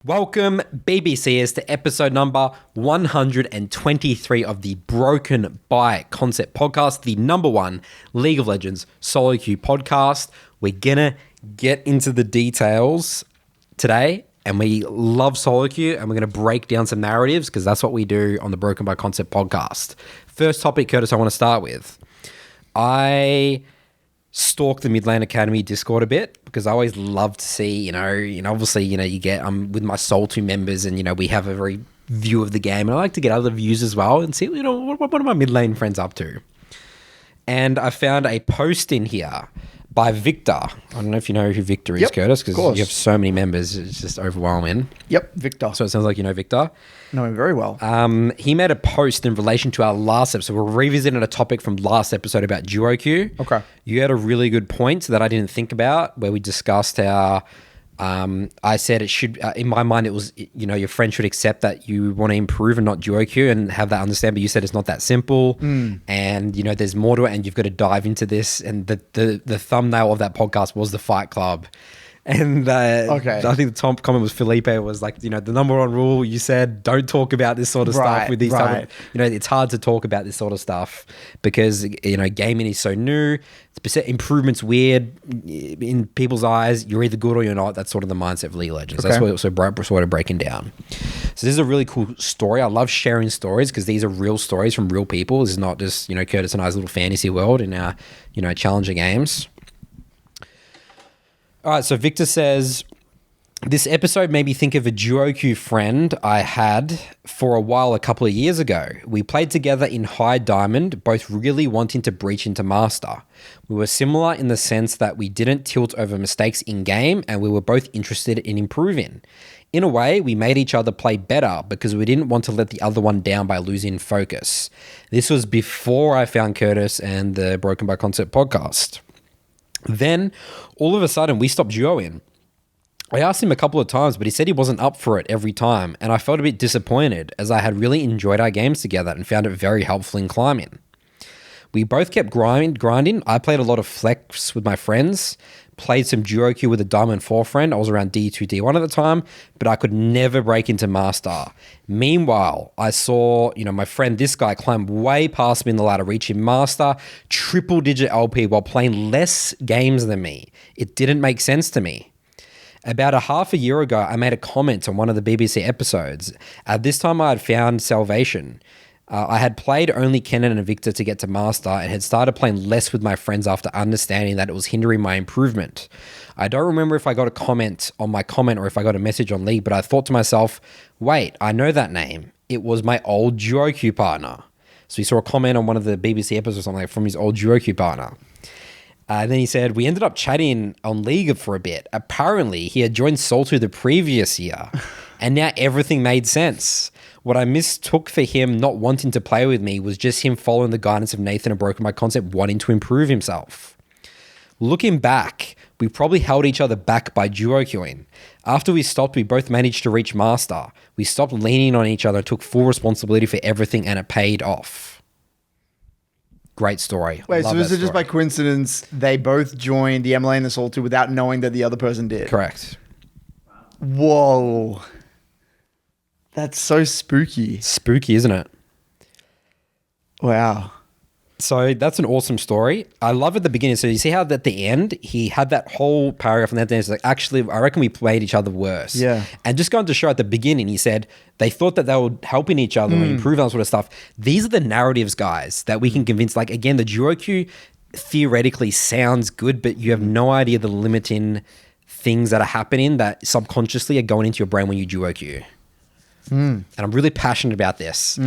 Welcome, BBCers, to episode number 123 of the Broken by Concept podcast, the number one League of Legends solo queue podcast. We're gonna get into the details today, and we love solo queue, and we're gonna break down some narratives because that's what we do on the Broken by Concept podcast. First topic, Curtis, I want to start with. I stalk the Mid Lane Academy Discord a bit because I always love to see, obviously, you get, I'm with my Saltu members and, we have a very view of the game, and I like to get other views as well and see, what are my mid lane friends up to? And I found a post in here by Viktor. I don't know if you know who Viktor is, Curtis, because you have so many members. It's just overwhelming. Yep, Viktor. So it sounds like you know Viktor. Know him very well. He made a post in relation to our last episode. We're revisiting a topic from last episode about DuoQ. Okay. You had a really good point that I didn't think about, where we discussed how I said it should, in my mind, it was, your friend should accept that you want to improve and not DuoQ and have that understand. But you said it's not that simple. And, there's more to it, and you've got to dive into this. And the thumbnail of that podcast was the Fight Club. And I think the top comment was Felipe was like, the number one rule, you said, don't talk about this sort of stuff with these type of, it's hard to talk about this sort of stuff because, gaming is so new. Improvement's weird in people's eyes. You're either good or you're not. That's sort of the mindset of League of Legends. That's what we're sort of breaking down. So this is a really cool story. I love sharing stories because these are real stories from real people. This is not just, Curtis and I's little fantasy world in our, challenger games. All right, so Viktor says, this episode made me think of a DuoQ friend I had for a while a couple of years ago. We played together in High Diamond, both really wanting to breach into Master. We were similar in the sense that we didn't tilt over mistakes in-game, and we were both interested in improving. In a way, we made each other play better because we didn't want to let the other one down by losing focus. This was before I found Curtis and the Broken by Concept podcast. Then, all of a sudden, we stopped duoing. I asked him a couple of times, but he said he wasn't up for it every time, and I felt a bit disappointed as I had really enjoyed our games together and found it very helpful in climbing. We both kept grinding. I played a lot of flex with my friends, played some DuoQ with a Diamond 4 friend. I was around D2, D1 at the time, but I could never break into Master. Meanwhile, I saw, my friend, this guy, climb way past me in the ladder, reaching Master, triple-digit LP while playing less games than me. It didn't make sense to me. About a half a year ago, I made a comment on one of the BBC episodes. At this time, I had found salvation. I had played only Kennen and Viktor to get to Master and had started playing less with my friends after understanding that it was hindering my improvement. I don't remember if I got a comment on my comment or if I got a message on League, but I thought to myself, wait, I know that name. It was my old DuoQ partner. So he saw a comment on one of the BBC episodes or something from his old DuoQ partner. Then he said, we ended up chatting on League for a bit. Apparently, he had joined Saltu the previous year, and now everything made sense. What I mistook for him not wanting to play with me was just him following the guidance of Nathan and Broken by Concept, wanting to improve himself. Looking back, we probably held each other back by DuoQing. After we stopped, we both managed to reach Master. We stopped leaning on each other and took full responsibility for everything, and it paid off. Great story. Wait, so is it just by coincidence they both joined the MLA and the Saltu without knowing that the other person did? Correct. Whoa. That's so spooky. Spooky, isn't it? Wow. So that's an awesome story. I love at the beginning. So you see how at the end, he had that whole paragraph and that it's like, actually, I reckon we played each other worse. Yeah. And just going to show at the beginning, he said they thought that they were helping each other and improve that sort of stuff. These are the narratives, guys, that we can convince. Like, again, the DuoQ theoretically sounds good, but you have no idea the limiting things that are happening that subconsciously are going into your brain when you DuoQ. And I'm really passionate about this.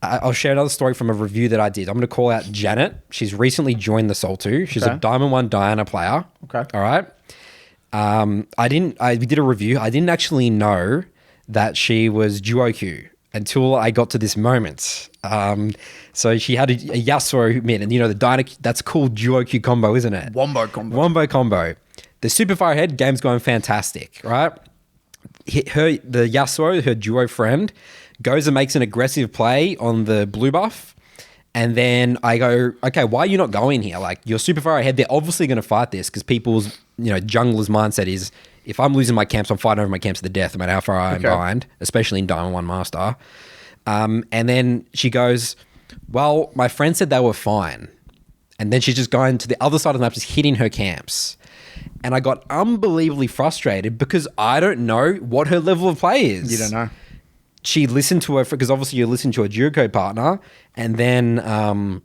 I'll share another story from a review that I did. I'm going to call out Janet. She's recently joined the Saltu. She's a Diamond 1 Diana player. Okay. All right. We did a review. I didn't actually know that she was DuoQ until I got to this moment. So she had a Yasuo mid, and the Diana, that's called DuoQ combo, isn't it? Wombo combo. Wombo combo. The super far ahead, game's going fantastic, right? The Yasuo, her duo friend, goes and makes an aggressive play on the blue buff. And then I go, okay, why are you not going here? Like, you're super far ahead. They're obviously going to fight this because people's, junglers' mindset is if I'm losing my camps, I'm fighting over my camps to the death, no matter how far I'm behind, especially in Diamond 1 Master. And then she goes, well, my friend said they were fine. And then she's just going to the other side of the map, just hitting her camps. And I got unbelievably frustrated because I don't know what her level of play is. You don't know. She listened to her, because obviously you listen to a DuoQ partner, and then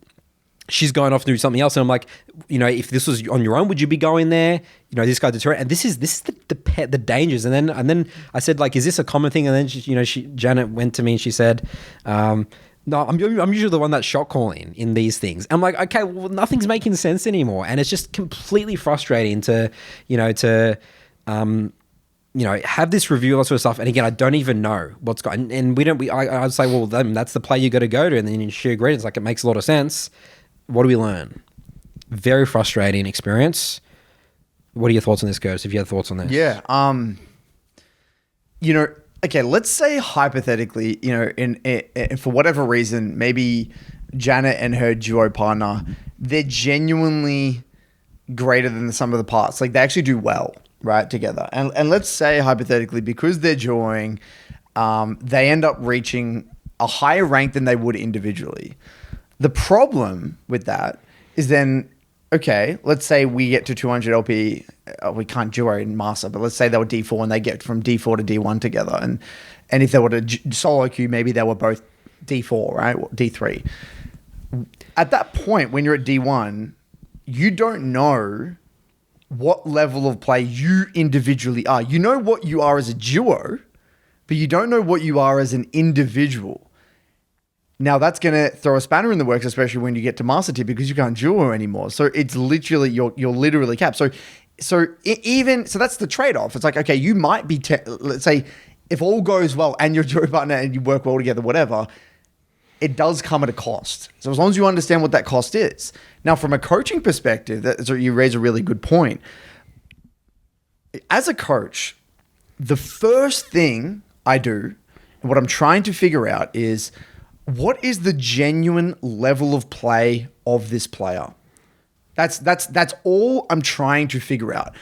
she's going off to do something else. And I'm like, you know, if this was on your own, would you be going there? You know, this guy's deterrent. And this is the dangers. And then I said, like, is this a common thing? And then Janet went to me and she said, no, I'm usually the one that's shot calling in these things. I'm like, okay, well, nothing's making sense anymore. And it's just completely frustrating to have this review, all that sort of stuff. And again, I don't even know what's going. And I'd say, well, then that's the play you got to go to. And then she agreed. It's like, it makes a lot of sense. What do we learn? Very frustrating experience. What are your thoughts on this, Ghost? If you had thoughts on this? Yeah. Okay, let's say hypothetically, in for whatever reason, maybe Janet and her duo partner, they're genuinely greater than the sum of the parts. Like, they actually do well, right, together. And let's say hypothetically, because they're duoing, they end up reaching a higher rank than they would individually. The problem with that is then, okay, let's say we get to 200 LP. We can't duo in Master, but let's say they were D4 and they get from D4 to D1 together. And if they were to solo queue, maybe they were both D4, right? Or D3. At that point, when you're at D1, you don't know what level of play you individually are. You know what you are as a duo, but you don't know what you are as an individual. Now, that's going to throw a spanner in the works, especially when you get to Master Tier, because you can't duo anymore. So it's literally, you're literally capped. So that's the trade-off. It's like, okay, you might be, let's say, if all goes well and you're a duo partner and you work well together, whatever, it does come at a cost. So as long as you understand what that cost is. Now, from a coaching perspective, so you raise a really good point. As a coach, the first thing I do, and what I'm trying to figure out is, what is the genuine level of play of this player? That's all I'm trying to figure out.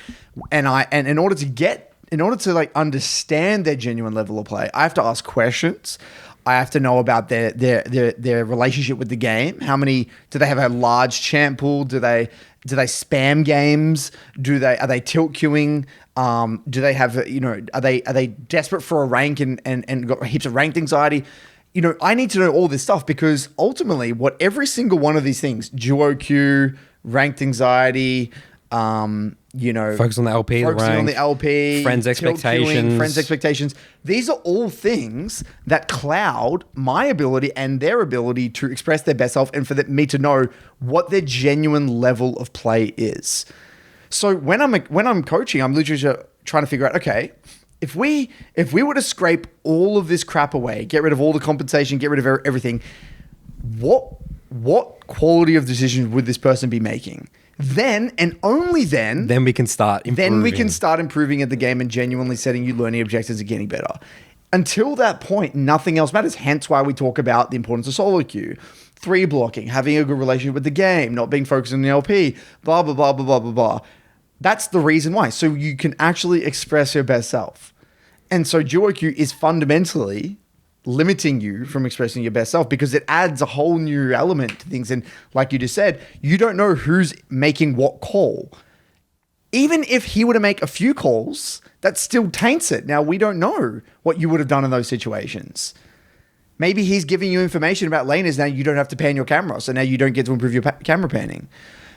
And in order to like understand their genuine level of play, I have to ask questions. I have to know about their relationship with the game. How many do they have? A large champ pool? Do they spam games? Are they tilt queuing? Do they have are they desperate for a rank and got heaps of ranked anxiety? I need to know all this stuff, because ultimately what every single one of these things, DuoQ, ranked anxiety, focus on the LP, focusing on the LP, friends' expectations, these are all things that cloud my ability and their ability to express their best self, and for me to know what their genuine level of play is. So when I'm coaching, I'm literally trying to figure out, okay, if we were to scrape all of this crap away, get rid of all the compensation, get rid of everything, what quality of decisions would this person be making? Then, and only then, we can start improving. Then we can start improving at the game and genuinely setting you learning objectives and getting better. Until that point, nothing else matters. Hence why we talk about the importance of solo queue, 3 blocking, having a good relationship with the game, not being focused on the LP, blah, blah, blah, blah, blah, blah, blah. That's the reason why. So you can actually express your best self. And so DuoQ is fundamentally limiting you from expressing your best self, because it adds a whole new element to things. And like you just said, you don't know who's making what call. Even if he were to make a few calls, that still taints it. Now, we don't know what you would have done in those situations. Maybe he's giving you information about laners. Now you don't have to pan your camera. So now you don't get to improve your camera panning.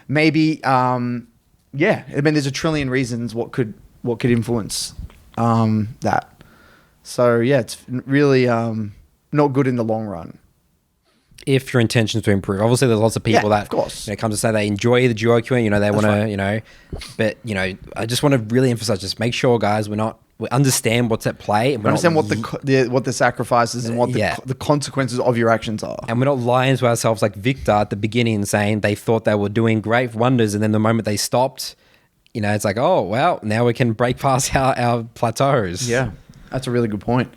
Maybe, there's a trillion reasons what could influence that. So yeah, it's really not good in the long run. If your intention is to improve, obviously there's lots of people that, of course, come to say they enjoy the DuoQ, they want to, but I just want to really emphasize, just make sure, guys, we understand what's at play, and we understand what the sacrifices and what the consequences of your actions are, and we're not lying to ourselves like Viktor at the beginning, saying they thought they were doing great wonders, and then the moment they stopped, it's like, oh well, now we can break past our plateaus. Yeah, that's a really good point.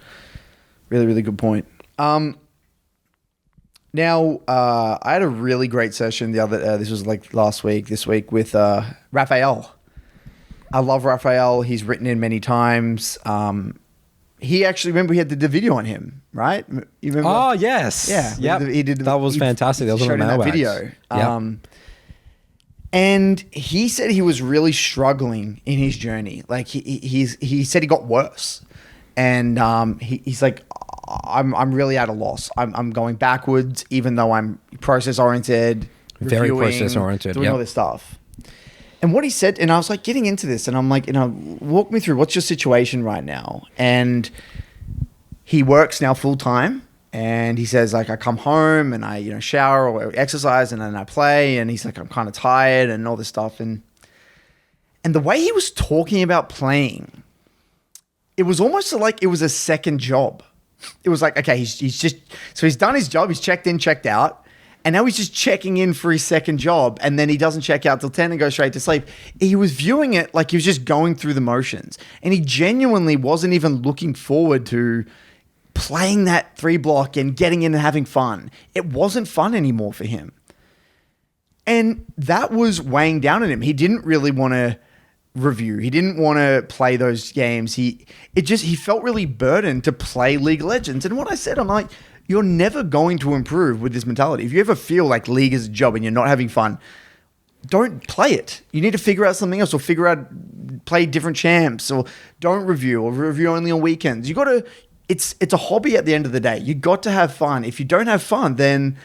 Really, really good point. Now, I had a really great session this was like last week, this week with Raphael. I love Raphael. He's written in many times. He actually, remember, we had the video on him, right? You remember? Oh, yes. Yeah. Yep. He did. That was fantastic. That was on the that Mailbag video. Yep. And he said he was really struggling in his journey. Like he said he got worse, and he's like, I'm really at a loss. I'm going backwards, even though I'm process oriented, Very process oriented, doing all this stuff. And what he said, and I was like getting into this, and I'm like, walk me through, what's your situation right now? And he works now full time. And he says, like, I come home and I, shower or exercise and then I play. And he's like, I'm kind of tired and all this stuff. And the way he was talking about playing, it was almost like it was a second job. It was like, okay, he's done his job. He's checked in, checked out. And now he's just checking in for his second job. And then he doesn't check out till 10 and goes straight to sleep. He was viewing it like he was just going through the motions. And he genuinely wasn't even looking forward to playing that 3 block and getting in and having fun. It wasn't fun anymore for him. And that was weighing down on him. He didn't really want to review. He didn't want to play those games. He felt really burdened to play League of Legends. And what I said, I'm like, you're never going to improve with this mentality. If you ever feel like League is a job and you're not having fun, don't play it. You need to figure out something else, or play different champs, or don't review, or review only on weekends. You got to, it's a hobby at the end of the day. You got to have fun. If you don't have fun, then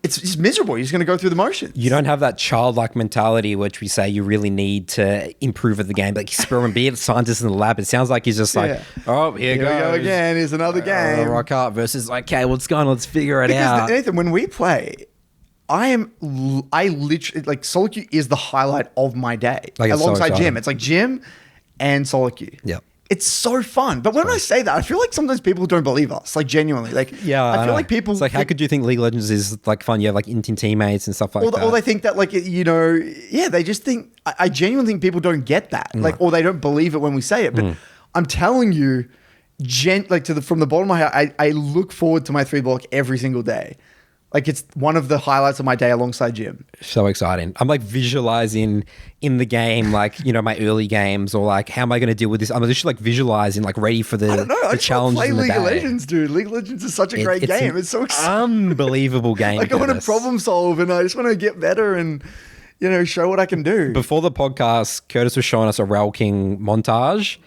it's miserable. You're just going to go through the motions. You don't have that childlike mentality, which we say you really need to improve at the game. Like experiment, be a scientist in the lab. It sounds like he's just like, oh, here we go again. Here's another game. Rock up versus like, okay, what's going on? Let's figure it out. Because Nathan, when we play, I literally, like, solo queue is the highlight of my day. Like, alongside gym. It's like gym and solo queue. Yep. It's so fun. But when I say that, I feel like sometimes people don't believe us. Like, genuinely. Like, yeah, I feel like people... It's like, how could you think League of Legends is, like, fun? You have, like, in-team teammates and stuff like that. Or they think that, like, they just think... I genuinely think people don't get that. Like, or they don't believe it when we say it. But I'm telling you, from the bottom of my heart, I look forward to my 3 block every single day. Like, it's one of the highlights of my day alongside gym. So exciting. I'm like visualizing in the game, like, my early games, or like, how am I going to deal with this? I'm just like visualizing, like ready for the challenges in the day. League of Legends, dude. League of Legends is such a great game. It's so exciting. Unbelievable game. Like, I want to problem solve and I just want to get better and, show what I can do. Before the podcast, Curtis was showing us a Rail King montage.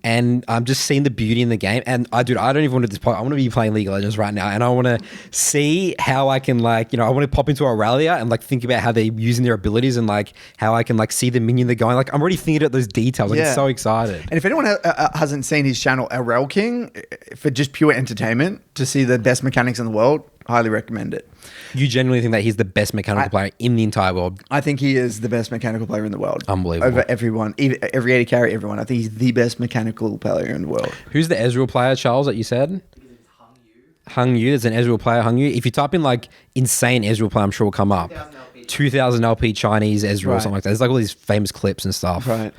And I'm just seeing the beauty in the game. And I don't even want to this. I want to be playing League of Legends right now, and I want to see how I can, like, I want to pop into Aurelia and like think about how they're using their abilities, and like how I can like see the minion they're going. Like, I'm already thinking about those details. Like, I'm so excited. And if anyone hasn't seen his channel, Rail King, for just pure entertainment, to see the best mechanics in the world, highly recommend it. You genuinely think that he's the best mechanical player in the entire world? I think he is the best mechanical player in the world. Unbelievable. Over everyone, every AD carry, everyone. I think he's the best mechanical player in the world. Who's the Ezreal player, Charles, that you said? Hung Yu. There's an Ezreal player, Hung Yu. If you type in like insane Ezreal player, I'm sure will come up. 2000 LP Chinese Ezreal, something like that. There's like all these famous clips and stuff. Right.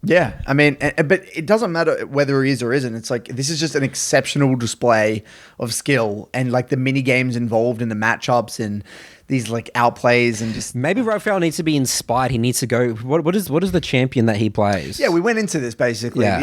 Yeah, I mean, but it doesn't matter whether he is or isn't. It's like, this is just an exceptional display of skill, and like the mini games involved in the matchups and these like outplays, and just maybe Raphael needs to be inspired. He needs to go. What is the champion that he plays? Yeah, we went into this basically. Yeah.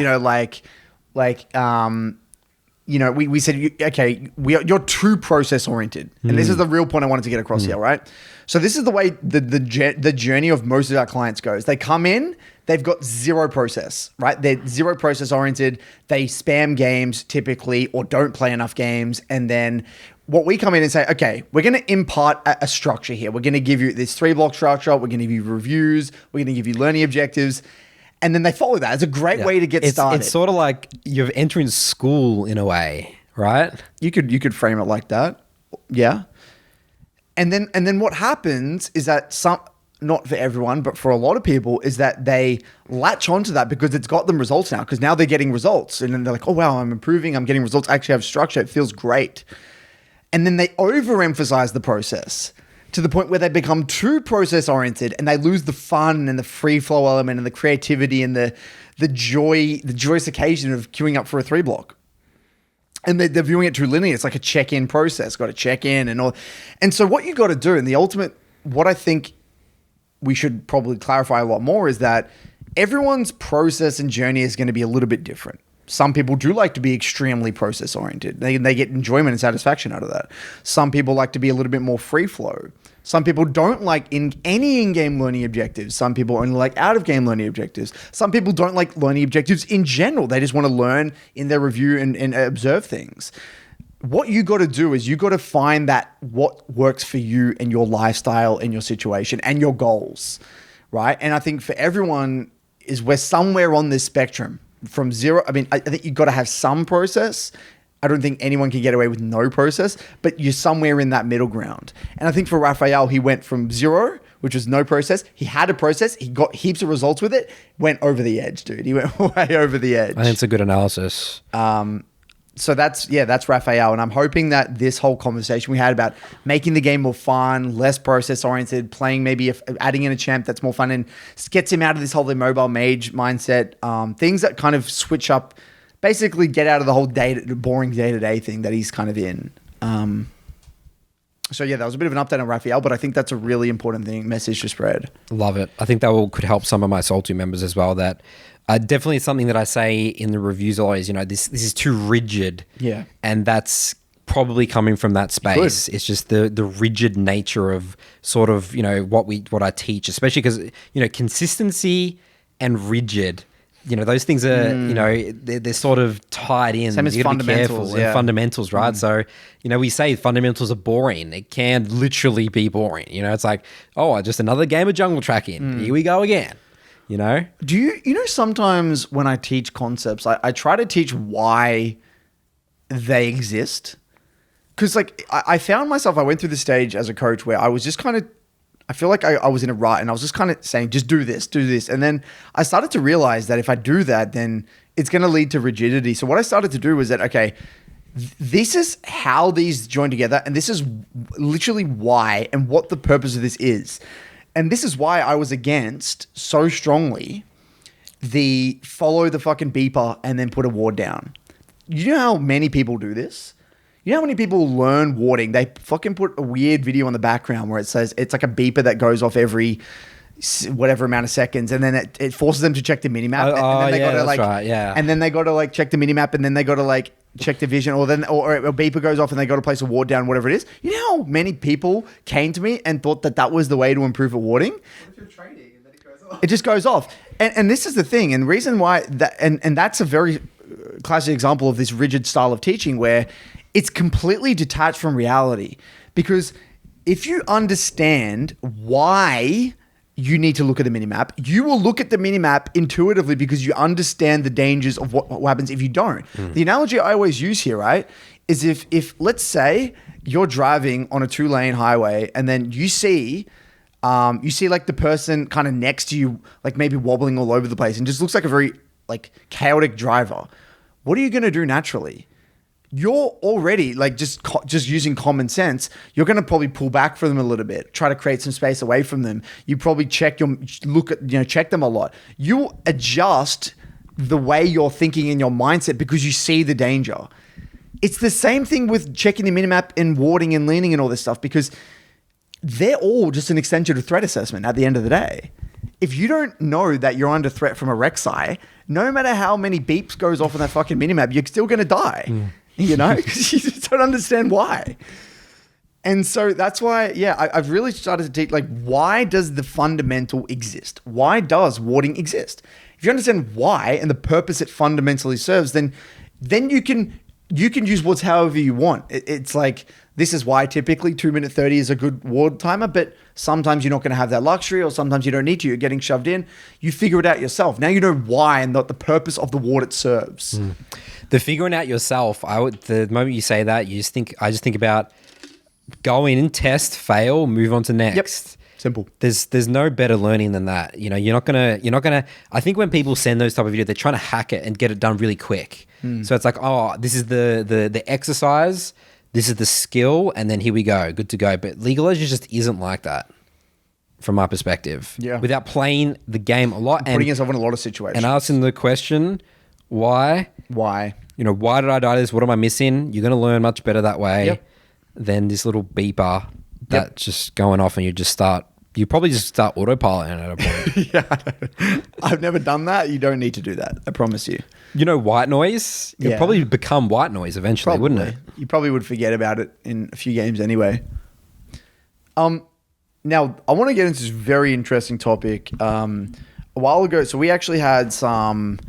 We said, okay, you're too process oriented, and this is the real point I wanted to get across here, right? So this is the way the journey of most of our clients goes. They come in, they've got zero process, right? They're zero process oriented. They spam games typically, or don't play enough games. And then what we come in and say, okay, we're going to impart a structure here. We're going to give you this 3 block structure. We're going to give you reviews. We're going to give you learning objectives. And then they follow that. It's a great way to get started. It's sort of like you're entering school in a way, right? You could frame it like that. Yeah. And then what happens is that not for everyone, but for a lot of people, is that they latch onto that because it's got them results now, because now they're getting results. And then they're like, oh, wow, I'm improving. I'm getting results. I actually have structure. It feels great. And then they overemphasize the process to the point where they become too process oriented, and they lose the fun and the free flow element and the creativity and the joyous occasion of queuing up for a 3 block. And they're viewing it too linear. It's like a check-in process. Got to check in and all. And so what you got to do, and the ultimate, what I think we should probably clarify a lot more, is that everyone's process and journey is going to be a little bit different. Some people do like to be extremely process oriented. They get enjoyment and satisfaction out of that. Some people like to be a little bit more free flow. Some people don't like any in-game learning objectives. Some people only like out-of-game learning objectives. Some people don't like learning objectives in general. They just want to learn in their review and observe things. What you got to do is you got to find that what works for you and your lifestyle and your situation and your goals, right? And I think for everyone is we're somewhere on this spectrum from zero. I mean, I think you've got to have some process. I don't think anyone can get away with no process, but you're somewhere in that middle ground. And I think for Raphael, he went from zero, which was no process. He had a process. He got heaps of results with it. Went over the edge, dude. He went way over the edge. I think it's a good analysis. So that's Raphael. And I'm hoping that this whole conversation we had about making the game more fun, less process oriented, playing maybe adding in a champ that's more fun and gets him out of this whole mobile mage mindset. Things that kind of switch up, basically get out of the whole boring day-to-day thing that he's kind of in. So yeah, that was a bit of an update on Raphael, but I think that's a really important message to spread. Love it. I think that could help some of my Saltu members as well. That definitely something that I say in the reviews always, this is too rigid. Yeah. And that's probably coming from that space. It's just the rigid nature of sort of, what I teach, especially because, consistency and rigid, those things are, they're sort of tied in. Same as fundamentals. Yeah. Fundamentals, right? So, we say fundamentals are boring. It can literally be boring. It's like, just another game of jungle tracking. Here we go again. Do you sometimes when I teach concepts, I try to teach why they exist. Because I found myself, I went through the stage as a coach where I was just kind of, I feel like I was in a rut and I was just kind of saying, just do this. And then I started to realize that if I do that, then it's going to lead to rigidity. So what I started to do was that, okay, this is how these join together. And this is literally why and what the purpose of this is. And this is why I was against so strongly the follow the fucking beeper and then put a ward down. You know how many people do this? You know how many people learn warding? They fucking put a weird video on the background where it says it's like a beeper that goes off every whatever amount of seconds, and then it forces them to check the minimap. And then they that's right. Yeah. And then they got to check the minimap, and then they got to check the vision, or a beeper goes off and they got to place a ward down, whatever it is. You know how many people came to me and thought that was the way to improve at warding? What if you're training and then it goes off? It just goes off. And this is the thing, and the reason why that, and that's a very classic example of this rigid style of teaching where it's completely detached from reality. Because if you understand why you need to look at the minimap, you will look at the minimap intuitively because you understand the dangers of what happens if you don't. The analogy I always use here, right, is if let's say you're driving on a 2-lane highway and then you see the person kind of next to you, maybe wobbling all over the place and just looks like a very chaotic driver. What are you going to do naturally? You're already just using common sense. You're going to probably pull back from them a little bit, try to create some space away from them. You probably check them a lot. You adjust the way you're thinking in your mindset because you see the danger. It's the same thing with checking the minimap and warding and leaning and all this stuff because they're all just an extension of threat assessment at the end of the day. If you don't know that you're under threat from a Rek'Sai, no matter how many beeps goes off on that fucking minimap, you're still going to die. Because you just don't understand why. And so that's why, I've really started to teach, why does the fundamental exist? Why does warding exist? If you understand why and the purpose it fundamentally serves, then you can use wards however you want. It's this is why typically 2-minute 30 is a good ward timer, but sometimes you're not going to have that luxury or sometimes you don't need to. You're getting shoved in. You figure it out yourself. Now you know why and not the purpose of the ward it serves. The figuring out yourself, the moment you say that, I just think about go in and test, fail, move on to next. Yep. Simple. There's no better learning than that. You're not gonna. I think when people send those type of videos, they're trying to hack it and get it done really quick. So it's this is the exercise, this is the skill, and then here we go, good to go. But League of Legends just isn't like that, from my perspective. Yeah. Without playing the game a lot, putting yourself in a lot of situations, and asking the question, why? Why? Why did I die this? What am I missing? You're gonna learn much better that way than this little beeper that's just going off and you just start You probably just start autopiloting at a point. Yeah, I've never done that. You don't need to do that. I promise you. You know, white noise? It'll Yeah. probably become white noise eventually, wouldn't it? You probably would forget about it in a few games anyway. Now, I want to get into this very interesting topic. A while ago, so we actually had some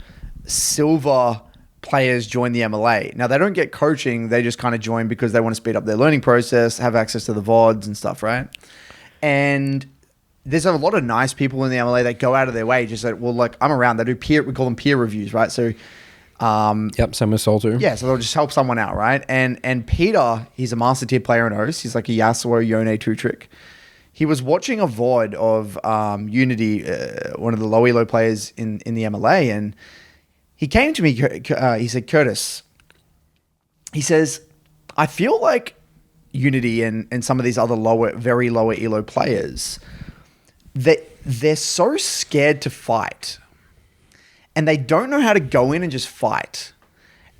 silver players join the MLA. Now, they don't get coaching. They just kind of join because they want to speed up their learning process, have access to the VODs and stuff, right? And there's a lot of nice people in the MLA that go out of their way just like, well, like, I'm around. They do we call them peer reviews, right? So, Yep, same with Saltu. yeah, so they'll just help someone out, right? And Peter, he's a master tier player in OS. He's like a Yasuo Yone 2-trick. He was watching a VOD of Unity, one of the low elo players in the MLA, and he came to me, he said, Curtis, he says, I feel like Unity and some of these other very lower elo players, they're so scared to fight. And they don't know how to go in and just fight.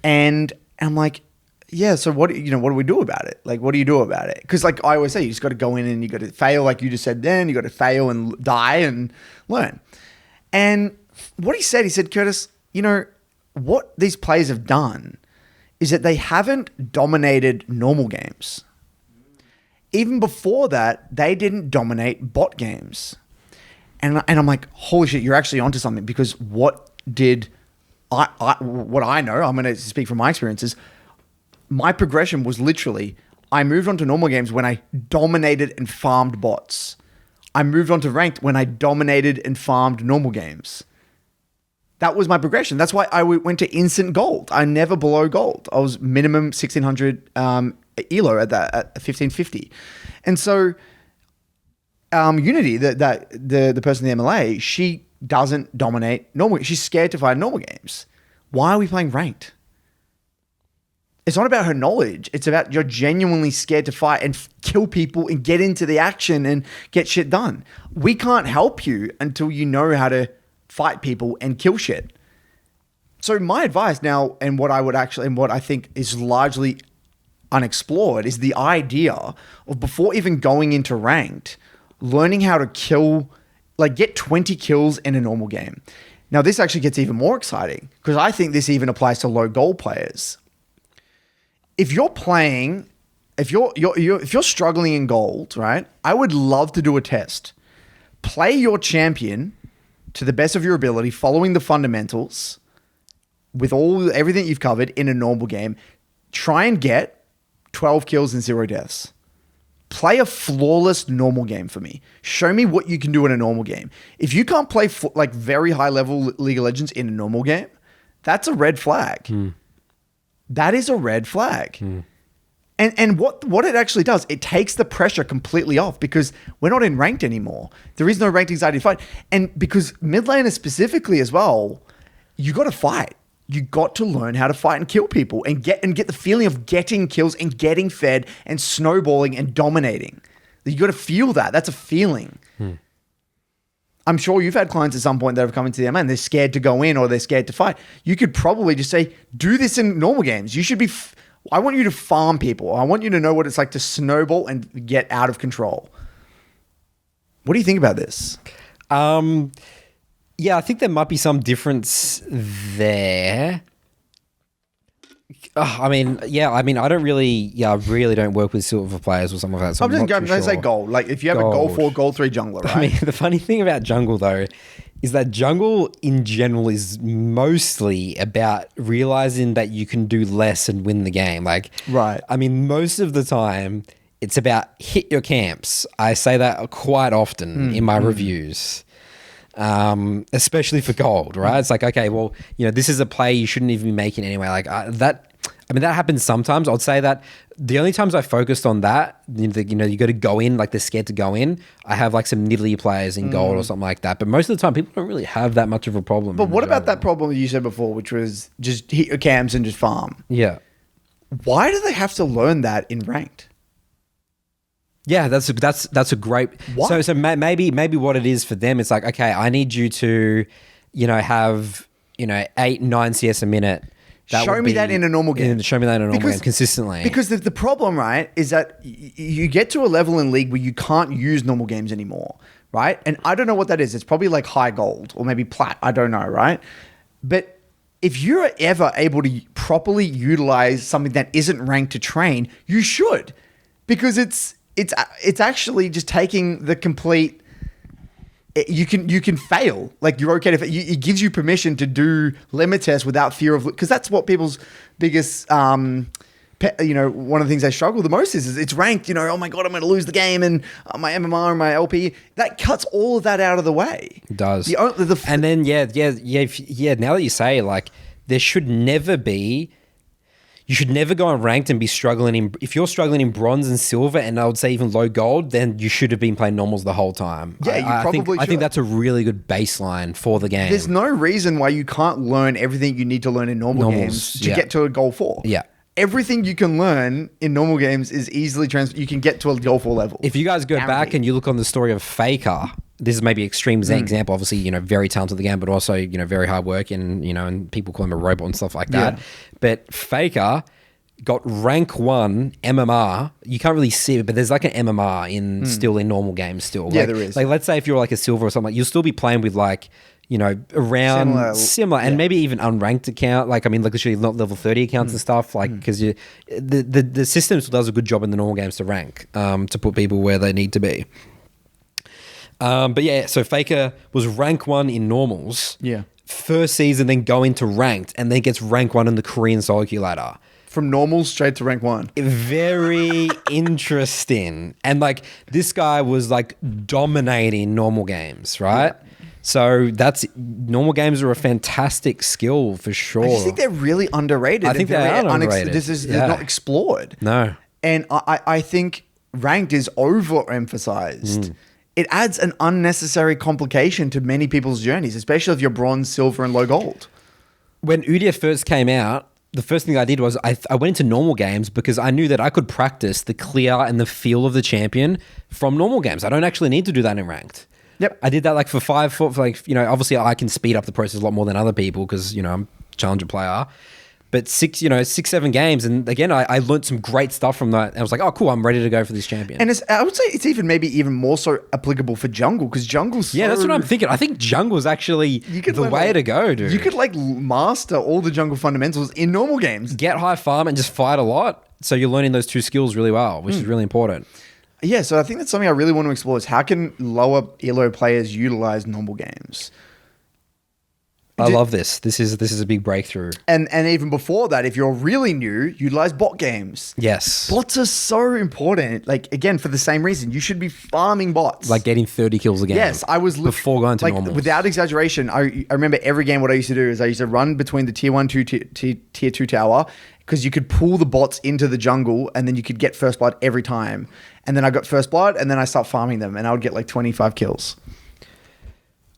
And I'm like, yeah, so what do we do about it? Like, what do you do about it? Because like I always say, you just got to go in and you got to fail, like you just said then. You got to fail and die and learn. And what he said, Curtis, you know, what these players have done is that they haven't dominated normal games. Even before that, they didn't dominate bot games. And I'm like, holy shit, you're actually onto something, because what I know, I'm going to speak from my experiences, my progression was literally, I moved on to normal games when I dominated and farmed bots. I moved on to ranked when I dominated and farmed normal games. That was my progression. That's why I went to instant gold. I never below gold. I was minimum 1600 elo at 1550. And so Unity, the person in the MLA, she doesn't dominate normal. She's scared to fight normal games. Why are we playing ranked? It's not about her knowledge. It's about you're genuinely scared to fight and kill people and get into the action and get shit done. We can't help you until you know how to fight people and kill shit. So my advice now, and what I think is largely unexplored, is the idea of, before even going into ranked, learning how to kill, like get 20 kills in a normal game. Now this actually gets even more exciting, because I think this even applies to low gold players. If you're playing, if you're struggling in gold, right? I would love to do a test. Play your champion to the best of your ability, following the fundamentals, with everything you've covered in a normal game. Try and get 12 kills and 0 deaths. Play a flawless normal game for me. Show me what you can do in a normal game. If you can't play like very high level League of Legends in a normal game, that's a red flag. That is a red flag. And what it actually does, it takes the pressure completely off, because we're not in ranked anymore. There is no ranked anxiety to fight. And because mid laners specifically as well, you got to fight. You got to learn how to fight and kill people and get the feeling of getting kills and getting fed and snowballing and dominating. You got to feel that. That's a feeling. I'm sure you've had clients at some point that have come into the MN and they're scared to go in or they're scared to fight. You could probably just say, do this in normal games. You should be... I want you to farm people. I want you to know what it's like to snowball and get out of control. What do you think about this? Yeah, I think there might be some difference there. I really don't work with silver players or something like that. So I'm just going to say gold. Like if you have a gold 4, gold 3 jungler, right? I mean, the funny thing about jungle though is that jungle in general is mostly about realizing that you can do less and win the game. Like, right. I mean, most of the time it's about hit your camps. I say that quite often in my reviews. Especially for gold, right? It's like, okay, well, this is a play you shouldn't even be making anyway. Like that happens sometimes. I'd say that the only times I focused on that, you got to go in, like they're scared to go in. I have like some niddly players in gold or something like that. But most of the time, people don't really have that much of a problem. But what about that problem you said before, which was just hit your camps and just farm? Yeah. Why do they have to learn that in ranked? Yeah, that's a great. What? So maybe what it is for them, it's like, okay, I need you to, have 8-9 CS a minute. Show me that in a normal game. Show me that in a normal game consistently. Because the problem, right, is that you get to a level in League where you can't use normal games anymore. right? And I don't know what that is. It's probably like high gold or maybe plat. I don't know, right? But if you're ever able to properly utilize something that isn't ranked to train, you should, because it's actually just taking the complete. You can fail. Like, you're okay to it gives you permission to do limit tests without fear of, because that's what people's biggest one of the things they struggle the most is it's ranked. Oh my god, I'm going to lose the game, and my MMR and my LP, that cuts all of that out of the way. It does. And then now that you say, like, there should never be. You should never go on ranked and be struggling if you're struggling in bronze and silver, and I would say even low gold, then you should have been playing normals the whole time. Yeah, I think that's a really good baseline for the game. There's no reason why you can't learn everything you need to learn in normal games to get to a goal 4. Yeah. Everything you can learn in normal games is easily you can get to a goal 4 level. If you guys go back and you look on the story of Faker, this is maybe extreme example, obviously, very talented at the game, but also, very hard work, and people call him a robot and stuff like that. Yeah. But Faker got rank 1 MMR. You can't really see it, but there's like an MMR still in normal games still. Yeah, like, there is. Like, let's say if you're like a silver or something, you'll still be playing with like, around similar and maybe even unranked account. Like, literally not level 30 accounts and stuff. Like, because the system does a good job in the normal games to rank, to put people where they need to be. But yeah, so Faker was rank 1 in normals. Yeah. First season, then go into ranked, and then gets rank 1 in the Korean solo queue ladder. From normal straight to rank 1. Very interesting. And like, this guy was like dominating normal games, right? Yeah. So normal games are a fantastic skill for sure. I just think they're really underrated. I think they are underrated. They're not explored. No. And I think ranked is overemphasized. It adds an unnecessary complication to many people's journeys, especially if you're bronze, silver, and low gold. When Udia first came out, the first thing I did was I went into normal games because I knew that I could practice the clear and the feel of the champion from normal games. I don't actually need to do that in ranked. Yep. I did that like for obviously I can speed up the process a lot more than other people because, I'm a challenger player. But 6-7 games, and again, I learned some great stuff from that. And I was like, oh, cool, I'm ready to go for this champion. And I would say it's even more so applicable for jungle, because jungle's yeah, that's what I'm thinking. I think jungle's actually the way to go, dude. You could master all the jungle fundamentals in normal games. Get high farm and just fight a lot. So you're learning those 2 skills really well, which is really important. Yeah, so I think that's something I really want to explore is how can lower elo players utilize normal games? I love this. This is a big breakthrough. And even before that, if you're really new, utilize bot games. Yes. Bots are so important. Like, again, for the same reason, you should be farming bots. Like getting 30 kills a game. Yes, I was before going to normals. Without exaggeration, I remember every game what I used to do is I used to run between the tier 1 to tier 2 tower, because you could pull the bots into the jungle and then you could get first blood every time. And then I got first blood and then I start farming them and I would get like 25 kills.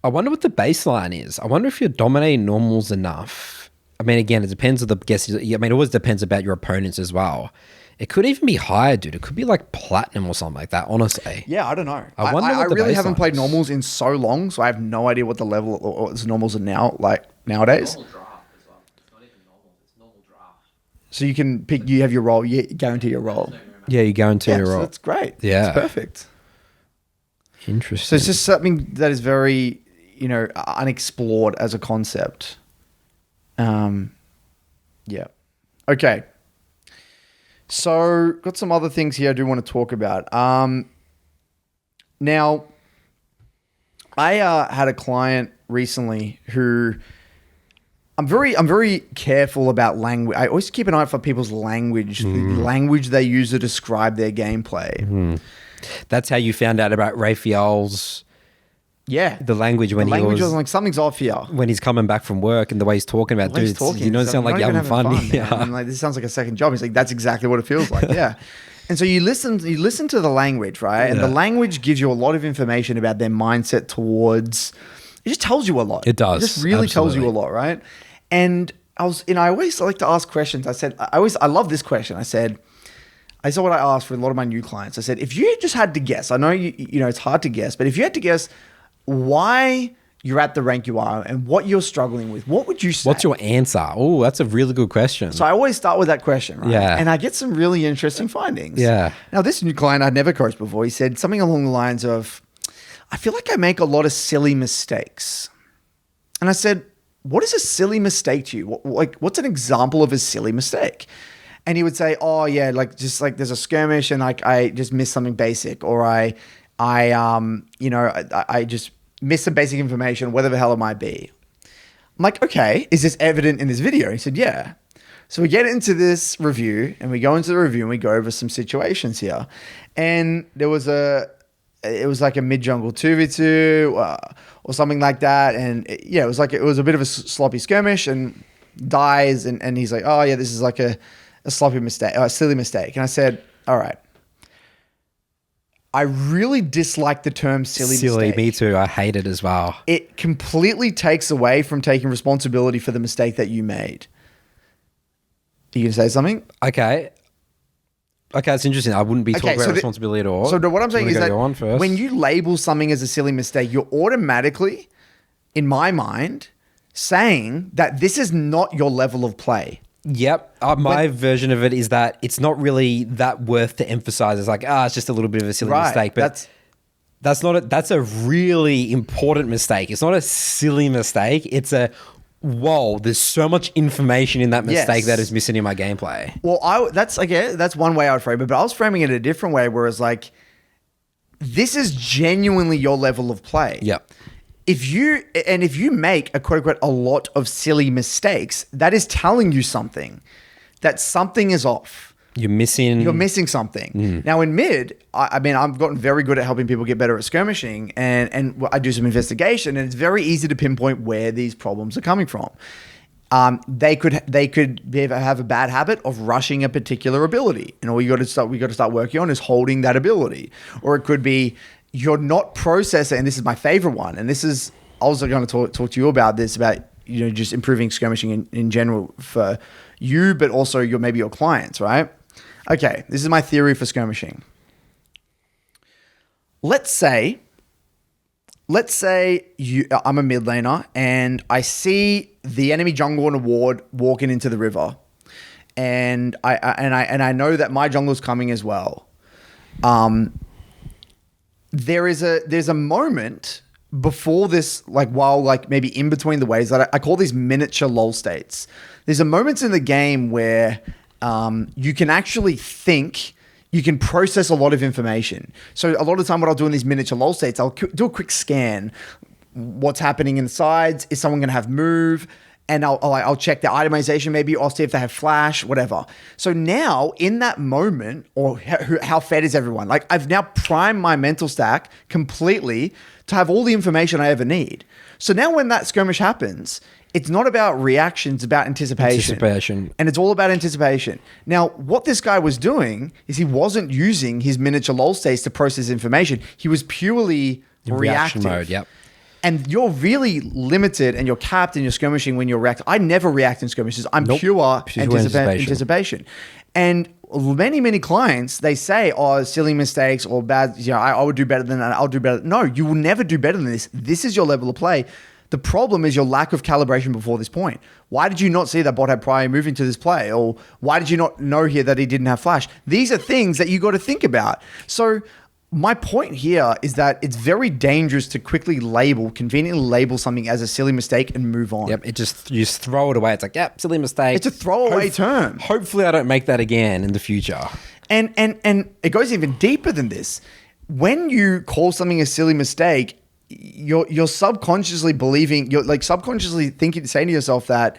I wonder what the baseline is. I wonder if you're dominating normals enough. Again, it depends on the guess. It always depends about your opponents as well. It could even be higher, dude. It could be like platinum or something like that, honestly. Yeah, I don't know. I wonder I what the really haven't played baseline is. normals in so long, so I have no idea what the level or normals are now, like nowadays. Normal draft as well. It's not even normal. It's normal draft. So you can pick, you have your role, you guarantee your role. Yeah, you guarantee your So role. that's great. Yeah. It's perfect. Interesting. So it's just something that is very, unexplored as a concept. Yeah. Okay. So got some other things here I do want to talk about. Now, I had a client recently who I'm very careful about language. I always keep an eye out for people's language, the language they use to describe their gameplay. That's how you found out about Raphael's Yeah. the language when The language he was was like, something's off here. when he's coming back from work and the way he's talking about dudes. You don't sound like you're having fun. Man. Yeah. I'm like, this sounds like a second job. He's like, that's exactly what it feels like. Yeah. And so you listen to the language, right? And the language gives you a lot of information about their mindset towards. It just tells you a lot. It does. It just really tells you a Absolutely. lot, right? And I always like to ask questions. I said, I love this question. I said what I asked for a lot of my new clients. I said, if you just had to guess, I know you know it's hard to guess, but if you had to guess why you're at the rank you are and what you're struggling with, what would you say? What's your answer? Oh, that's a really good question. So I always start with that question, right? Yeah. And I get some really interesting findings. Yeah. Now, this new client I'd never coached before, he said something along the lines of, I feel like I make a lot of silly mistakes. And I said, what is a silly mistake to you? What's an example of a silly mistake? And he would say, oh yeah, like just like there's a skirmish and like I just missed something basic, or I just missed some basic information, whatever the hell it might be. I'm like, okay, is this evident in this video? He said, yeah. So we get into this review and we go into the review and we go over some situations here. And it was like a mid-jungle 2v2 or something like that. And it was a bit of a sloppy skirmish and dies. And he's like, oh yeah, this is like a sloppy mistake, or a silly mistake. And I said, all right. I really dislike the term silly mistake. Me too. I hate it as well. It completely takes away from taking responsibility for the mistake that you made. You can say something? Okay, it's interesting. I wouldn't be talking about responsibility at all. So what I'm saying is that when you label something as a silly mistake, you're automatically, in my mind, saying that this is not your level of play. Yep. My version of it is that it's not really that worth to emphasize. It's like, it's just a little bit of a silly mistake. But that's a really important mistake. It's not a silly mistake. It's a, whoa, there's so much information in that mistake that is missing in my gameplay. Well, that's one way I would frame it, but I was framing it a different way, where it's like, this is genuinely your level of play. Yep. If you make a quote unquote a lot of silly mistakes, that is telling you something, that something is off. You're missing something. Now in mid, I mean, I've gotten very good at helping people get better at skirmishing, and I do some investigation, and it's very easy to pinpoint where these problems are coming from. They could have a bad habit of rushing a particular ability, and all we got to start working on is holding that ability. Or it could be you're not processing, and this is my favorite one, and this is I was going to talk to you about this, about just improving skirmishing in general for you, but also maybe your clients, right? Okay, this is my theory for skirmishing. Let's say I'm a mid laner and I see the enemy jungle and a ward walking into the river, and I know that my jungle's coming as well. There's a moment before this, maybe in between the waves, that I call these miniature lull states. There's a moment in the game where you can actually think, you can process a lot of information. So a lot of the time what I'll do in these miniature lull states, I'll do a quick scan. What's happening in the sides? Is someone going to have move? And I'll check their itemization maybe, or see if they have flash, whatever. So now in that moment, or how fed is everyone? Like, I've now primed my mental stack completely to have all the information I ever need. So now when that skirmish happens, it's not about reaction, it's about anticipation. And it's all about anticipation. Now, what this guy was doing is he wasn't using his miniature lull states to process information. He was purely reactive. Reaction mode, yep. And you're really limited and you're capped in your skirmishing when you're react. I never react in skirmishes. I'm pure anticipation. And many clients, they say, oh, silly mistakes or bad, I would do better than that. I'll do better. No, you will never do better than this. This is your level of play. The problem is your lack of calibration before this point. Why did you not see that bot had prior moving to this play? Or why did you not know here that he didn't have flash? These are things that you got to think about. So my point here is that it's very dangerous to conveniently label something as a silly mistake and move on. Yep, you just throw it away. It's like, yep, silly mistake. It's a throwaway term. Hopefully I don't make that again in the future. And it goes even deeper than this. When you call something a silly mistake, you're subconsciously believing, you're like subconsciously thinking, saying to yourself that,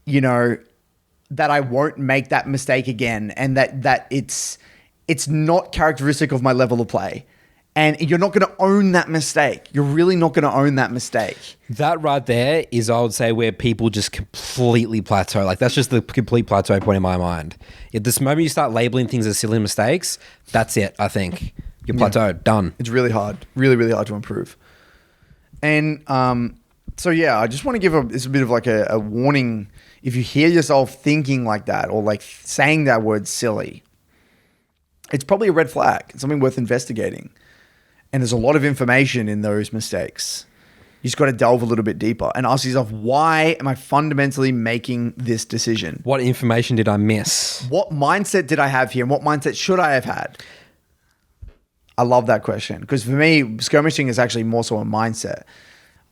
that I won't make that mistake again, and that it's not characteristic of my level of play. And you're not going to own that mistake. You're really not going to own that mistake. That right there is, I would say, where people just completely plateau. Like, that's just the complete plateau point in my mind. At this moment you start labeling things as silly mistakes, that's it, I think. You're plateaued. Done. It's really hard. Really, really hard to improve. And so, yeah, I just want to give a bit of like a warning. If you hear yourself thinking like that, or like saying that word silly, it's probably a red flag. It's something worth investigating. And there's a lot of information in those mistakes. You just got to delve a little bit deeper and ask yourself, why am I fundamentally making this decision? What information did I miss? What mindset did I have here? And what mindset should I have had? I love that question because for me, skirmishing is actually more so a mindset.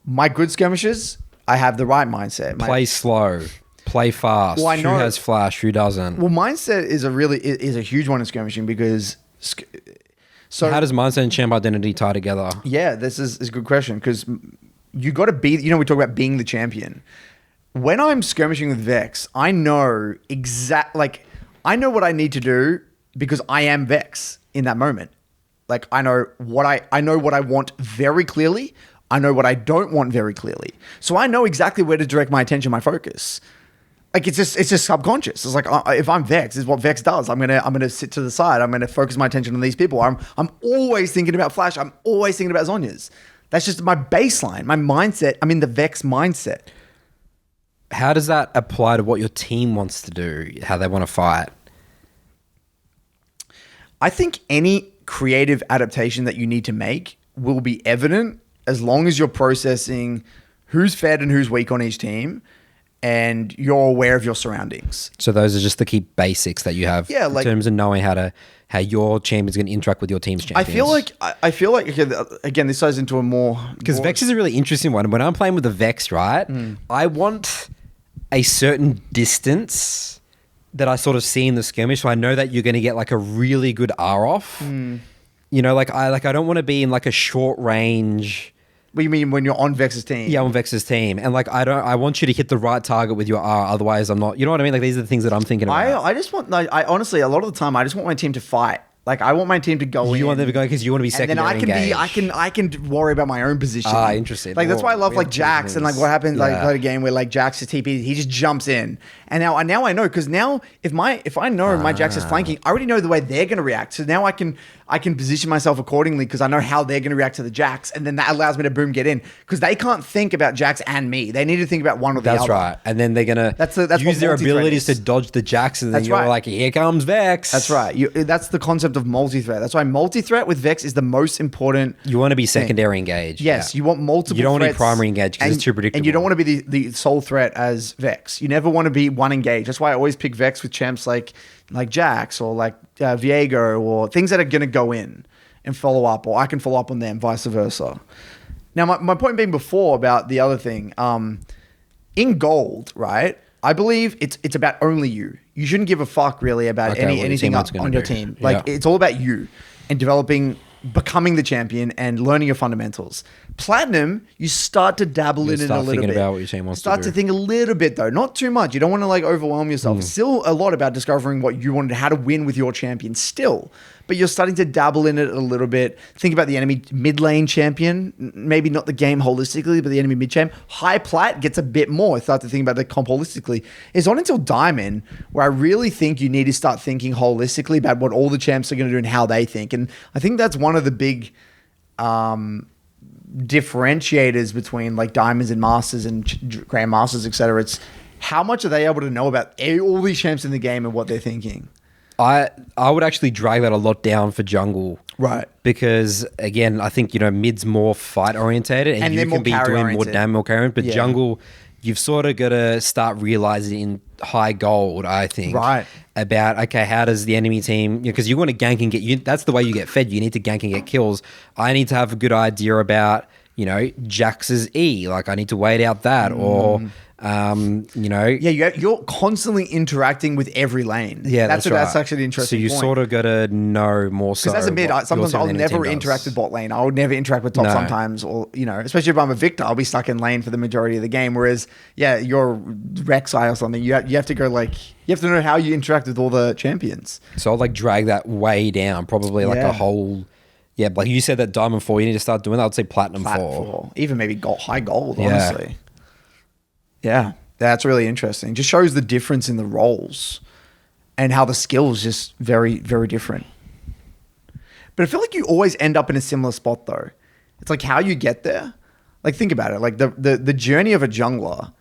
My good skirmishers, I have the right mindset. Play slow, play fast. Well, I know- Who has flash? Who doesn't? Well, mindset is a huge one in skirmishing because. So How does mindset and champ identity tie together? yeah, this is a good question because you got to be. You know, we talk about being the champion. When I'm skirmishing with Vex, I know I know what I need to do because I am Vex in that moment. Like I know what I want very clearly. I know what I don't want very clearly. So I know exactly where to direct my attention, my focus. Like it's just subconscious. It's like if I'm Vex, this is what Vex does. I'm gonna sit to the side. I'm gonna focus my attention on these people. I'm always thinking about Flash. I'm always thinking about Zhonya's. That's just my baseline, my mindset. I'm in the Vex mindset. How does that apply to what your team wants to do? How they want to fight? I think any creative adaptation that you need to make will be evident as long as you're processing who's fed and who's weak on each team and you're aware of your surroundings. So those are just the key basics that you have Yeah, in like- terms of knowing how your champion's going to interact with your team's champions. I feel like again, this goes into a more Because Vex is a really interesting one. When I'm playing with the Vex, right, I want a certain distance that I sort of see in the skirmish, so I know that you're going to get like a really good R off. You know, I don't want to be in like a short range. What do you mean when you're on Vex's team? Yeah, on Vex's team, and like I want you to hit the right target with your R. Otherwise, I'm not. You know what I mean? Like these are the things that I'm thinking about. I just want. Like, I honestly, a lot of the time, I just want my team to fight. Like I want my team to go in. You want them to go because you want to be And secondary. then I can worry about my own position. Interesting. Like that's why I love like Jax and like what happens like Yeah. a game where like Jax is TP, he just jumps in. And now I know because now if I know my Jax is flanking, I already know the way they're going to react. So now I can position myself accordingly because I know how they're going to react to the Jax, and then that allows me to boom get in because they can't think about Jax and me. They need to think about one or the other. That's right. And then they're gonna That's use what their multi-threat abilities is. to dodge the Jacks, and then That's you're right. like, here comes Vex. That's right. That's the concept of multi-threat. That's why multi-threat with Vex is the most important. You want to be secondary engaged. Yes, Yeah. you want multiple. You don't want to be threats, primary engaged because and- it's too predictable. And you don't want to be the sole threat as Vex. You never want to be one engaged. That's why I always pick Vex with champs like Jax or like Viego or things that are going to go in and follow up, or I can follow up on them, vice versa. Now, my point being before about the other thing, in gold, right? I believe it's about only you. You shouldn't give a fuck really about Okay, what your anything teammate's on gonna your do. team. Like Yeah. it's all about you and becoming the champion and learning your fundamentals. Platinum, you start to dabble in it a start little thinking bit. about what your team wants to Start do. to think a little bit though, not too much. You don't want to like overwhelm yourself. It's still a lot about discovering what you want, how to win with your champion still. But you're starting to dabble in it a little bit. Think about the enemy mid lane champion. Maybe not the game holistically, but the enemy mid champ. High plat gets a bit more. Start to think about the comp holistically. It's not until diamond where I really think you need to start thinking holistically about what all the champs are going to do and how they think. And I think that's one of the big differentiators between like diamonds and masters and grandmasters, etc. It's how much are they able to know about all these champs in the game and what they're thinking. I would actually drag that a lot down for jungle. Right. Because again, I think, mid's more fight orientated and And you they're can more be doing more carry-oriented. damage, more carry. But Yeah. jungle, you've sort of got to start realizing in high gold, I think. Right. About, okay, how does the enemy team, because you want to gank and get, that's the way you get fed. You need to gank and get kills. I need to have a good idea about, Jax's E. Like I need to wait out that or, Yeah, you're constantly interacting with every lane. Yeah, that's right. actually the interesting So you point. sort of got to know more so. Because as a mid, what sometimes your I'll enemy never team interact does. with bot lane. I'll never interact with top No. sometimes, or especially if I'm a Viktor, I'll be stuck in lane for the majority of the game. Whereas, yeah, you're Rek'Sai or something. You have to go you have to know how you interact with all the champions. So I'll drag that way down, probably like Yeah. a whole. Yeah, like you said that diamond 4, you need to start doing that. I'd say platinum 4. Platform, even maybe high gold. Yeah. Honestly, yeah, that's really interesting. Just shows the difference in the roles and how the skills just very, very different. But I feel like you always end up in a similar spot though. It's like how you get there. Like think about it. Like the journey of a jungler,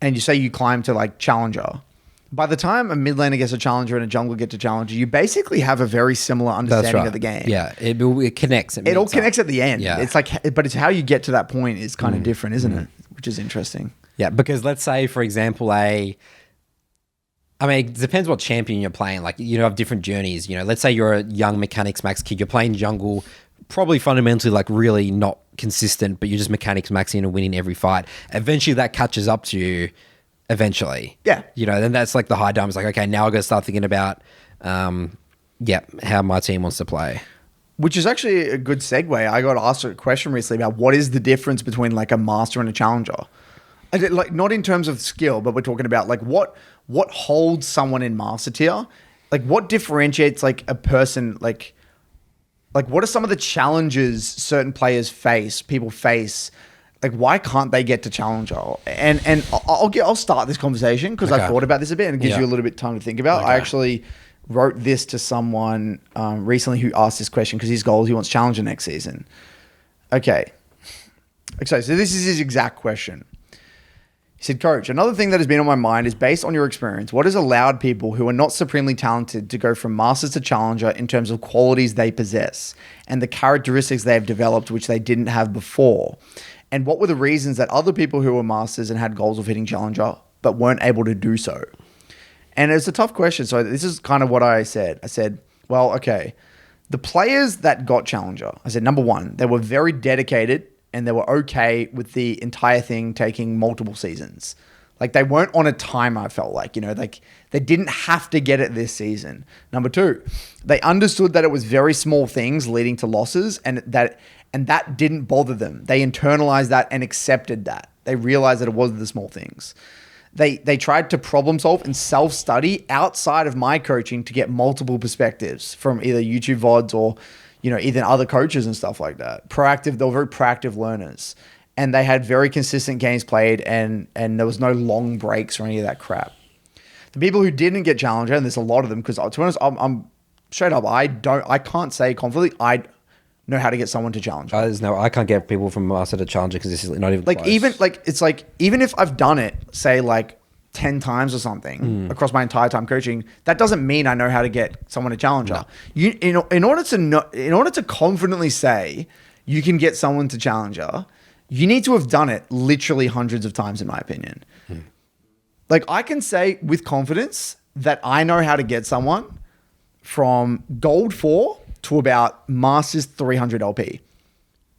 and you say you climb to like challenger. By the time a mid laner gets a challenger and a jungler gets a challenger, you basically have a very similar That's understanding right. of the game. Yeah, it connects. It all meets connects up. at the end. Yeah. It's like, but it's how you get to that point is kind of different, isn't it? Which is interesting. Yeah, because let's say, for example, I mean, it depends what champion you're playing. Like, you have different journeys. Let's say you're a young mechanics max kid. You're playing jungle, probably fundamentally like really not consistent, but you're just mechanics maxing and winning every fight. Eventually that catches up to you eventually. Yeah. Then that's like the high diamond. It's like, okay, now I've got to start thinking about, how my team wants to play. Which is actually a good segue. I got asked a question recently about what is the difference between like a master and a challenger. Like not in terms of skill, but we're talking about like what holds someone in master tier, like what differentiates like a person, like what are some of the challenges certain players face, people face, like why can't they get to challenger? And I'll start this conversation because I thought about this a bit and it gives you a little bit of time to think about. I actually wrote this to someone recently who asked this question because his goal is he wants challenger next season. Okay, so this is his exact question. He said, Coach, another thing that has been on my mind is based on your experience, what has allowed people who are not supremely talented to go from masters to challenger in terms of qualities they possess and the characteristics they have developed which they didn't have before? And what were the reasons that other people who were masters and had goals of hitting challenger but weren't able to do so? And it's a tough question. So this is kind of what I said. I said, well, okay, the players that got challenger, I said, number one, they were very dedicated and they were okay with the entire thing taking multiple seasons. Like they weren't on a timer, I felt like, like they didn't have to get it this season. Number two, they understood that it was very small things leading to losses and that didn't bother them. They internalized that and accepted that. They realized that it was the small things. They tried to problem solve and self-study outside of my coaching to get multiple perspectives from either YouTube VODs or even other coaches and stuff like that. They were very proactive learners. And they had very consistent games played and there was no long breaks or any of that crap. The people who didn't get challenger, and there's a lot of them, because to be honest, I'm straight up, I can't say confidently, I know how to get someone to challenger. I can't get people from master to challenger because this is not even like close. Even if I've done it, say like 10 times or something across my entire time coaching, that doesn't mean I know how to get someone to challenger. No. In order to confidently say you can get someone to challenger, you need to have done it literally hundreds of times, in my opinion. Like I can say with confidence that I know how to get someone from gold 4 to about masters 300 LP.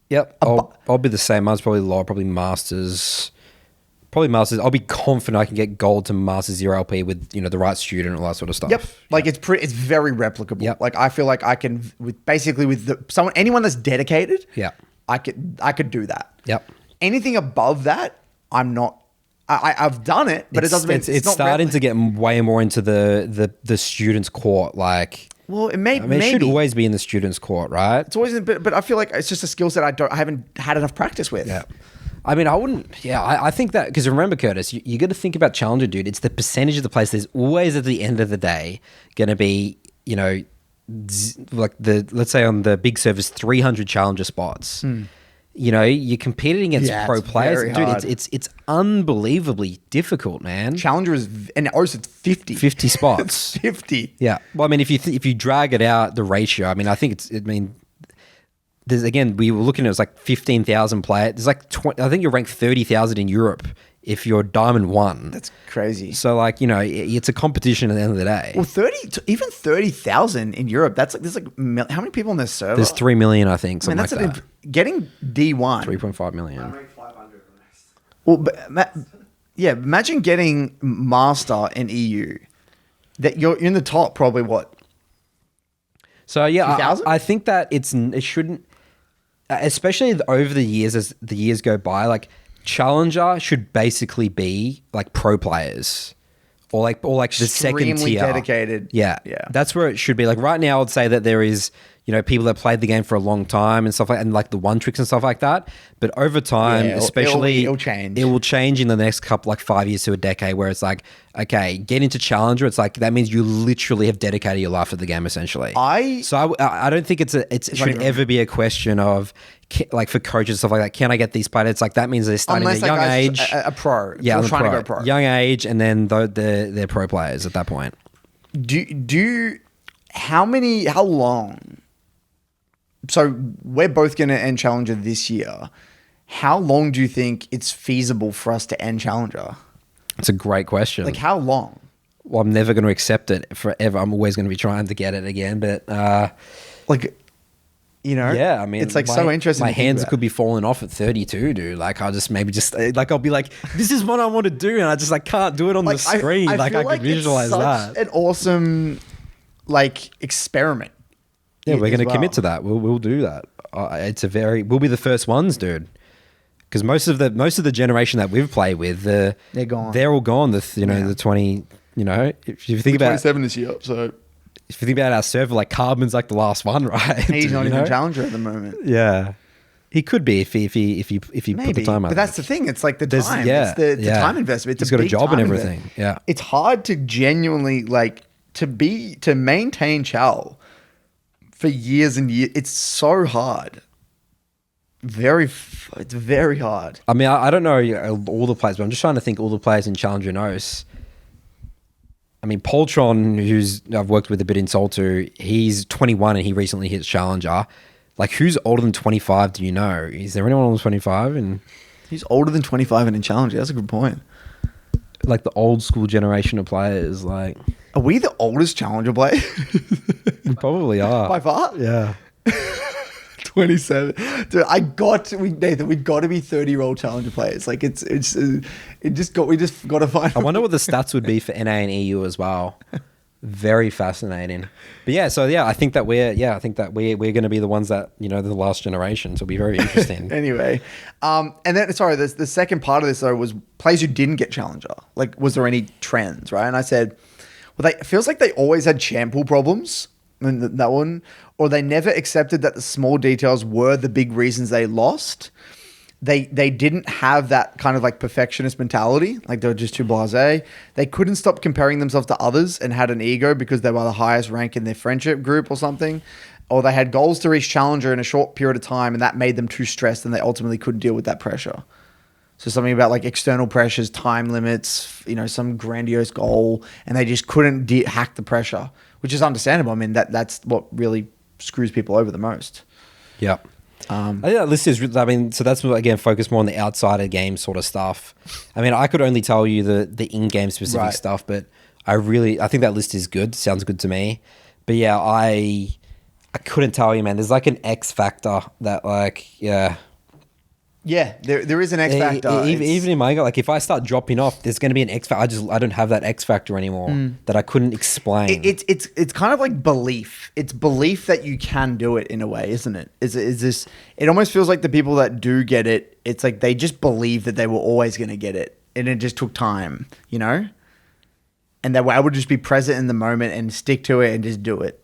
Yep. I'll be the same. Mine's probably lower, probably masters. I'll be confident I can get gold to Masters 0 LP with the right student and all that sort of stuff. Yep. Like it's very replicable. Yep. Like I feel like I can anyone that's dedicated. Yeah. I could do that. Yep. Anything above that, I'm not. I've done it, but it doesn't mean it's starting to get way more into the students' court. Like, well, it should always be in the students' court, right? It's always, but I feel like it's just a skill set I haven't had enough practice with. Yeah. I mean, I wouldn't. Yeah, I think that because remember, Curtis, you got to think about challenger, dude. It's the percentage of the place. There's always at the end of the day going to be, like let's say on the big service, 300 challenger spots. You're competing against pro players, dude. It's unbelievably difficult, man. Challenger is, and ours it's 50. 50 spots. 50. Yeah. Well, I mean, if you drag it out, the ratio. I mean, I think there's again, we were looking at it was like 15,000 players. There's like 20, I think you're ranked 30,000 in Europe if you're Diamond 1. That's crazy. So like, it's a competition at the end of the day. Well, 30,000 in Europe, that's like, there's like, how many people on this server? There's 3 million, I think, something like that. Getting D1. 3.5 million. I'm ranked 500. Well, but, imagine getting Master in EU. That you're in the top, probably what? So yeah, I think that it shouldn't, especially over the years as the years go by, like challenger should basically be like pro players or like the second tier. Dedicated. Yeah. That's where it should be. Like right now, I would say that there is, people that played the game for a long time and stuff and like the one tricks and stuff like that. But over time, especially it'll change. It will change in the next couple, like 5 years to a decade, where it's like, okay, get into challenger. It's like that means you literally have dedicated your life to the game, essentially. I don't think it should ever be a question of like for coaches and stuff like that. Can I get these players? It's like that means they're starting at a young age, a pro. Yeah, trying to go pro, young age, and then they're pro players at that point. How long? So we're both going to end Challenger this year. How long do you think it's feasible for us to end Challenger? It's a great question. Like how long? well, I'm never going to accept it forever. I'm always going to be trying to get it again. But Like, you know, yeah, I mean, it's like so interesting. My to think hands about. could be falling off at 32, dude. Like, I'll just like, I'll be like, this is what I want to do. And I just like can't do it on the screen. I feel could visualize it's that. such an awesome like experiment. Yeah, we're as going to well. commit to that. We'll do that. We'll be the first ones, dude. Because most of the generation that we've played with, they're gone. They're all gone. The 20. You know, if you think about 27 this year, so if you think about our server, like Carbon's like the last one, right? he's not You even know? a challenger at the moment. Yeah, he could be if you put the time out. But that's the thing. It's like the time. Yeah, it's the yeah. time investment. It's He's got a big job and time everything. investment. Yeah, It's hard to genuinely like to maintain Chal for years and years. It's so hard. It's very hard. I mean, I don't know all the players, but I'm just trying to think all the players in Challenger knows. I mean, Poltron, who's I've worked with a bit in Saltu, he's 21 and he recently hit Challenger. Like, who's older than 25? Do you know? Is there anyone older than 25? And He's older than 25 and in Challenger. That's a good point. like the old school generation of players, like Are we the oldest Challenger player? we probably are By far? Yeah. 27. Dude, Nathan, we got to be 30-year-old Challenger players. Like we just got to find. I wonder what the stats would be for NA and EU as well. Very fascinating. But yeah, so yeah, I think that we're going to be the ones that, you know, the last generation. So it'll be very interesting. Anyway, and then sorry, the second part of this though was players who didn't get Challenger. Like, was there any trends, right? And I said, well, it feels like they always had champ pool problems. And that one, or they never accepted that the small details were the big reasons they lost. They didn't have that kind of like perfectionist mentality. Like, they were just too blasé. They couldn't stop comparing themselves to others and had an ego because they were the highest rank in their friendship group or something. Or they had goals to reach Challenger in a short period of time and that made them too stressed and they ultimately couldn't deal with that pressure. So something about like external pressures, time limits, you know, some grandiose goal, and they just couldn't hack the pressure, which is understandable. I mean, that's what really screws people over the most. Yeah. I think that list is, I mean, so that's, again, focused more on the outside of game sort of stuff. I mean, I could only tell you the in-game specific stuff, but I think that list is good. Sounds good to me. But yeah, I couldn't tell you, man. There's like an X factor that like, yeah. Yeah, there is an X factor. Even in my like, if I start dropping off, there's going to be an X factor. I don't have that X factor anymore that I couldn't explain. It's kind of like belief. It's belief that you can do it in a way, isn't it? Is this? It almost feels like the people that do get it, it's like they just believe that they were always going to get it, and it just took time, you know. And that way, I would just be present in the moment and stick to it and just do it.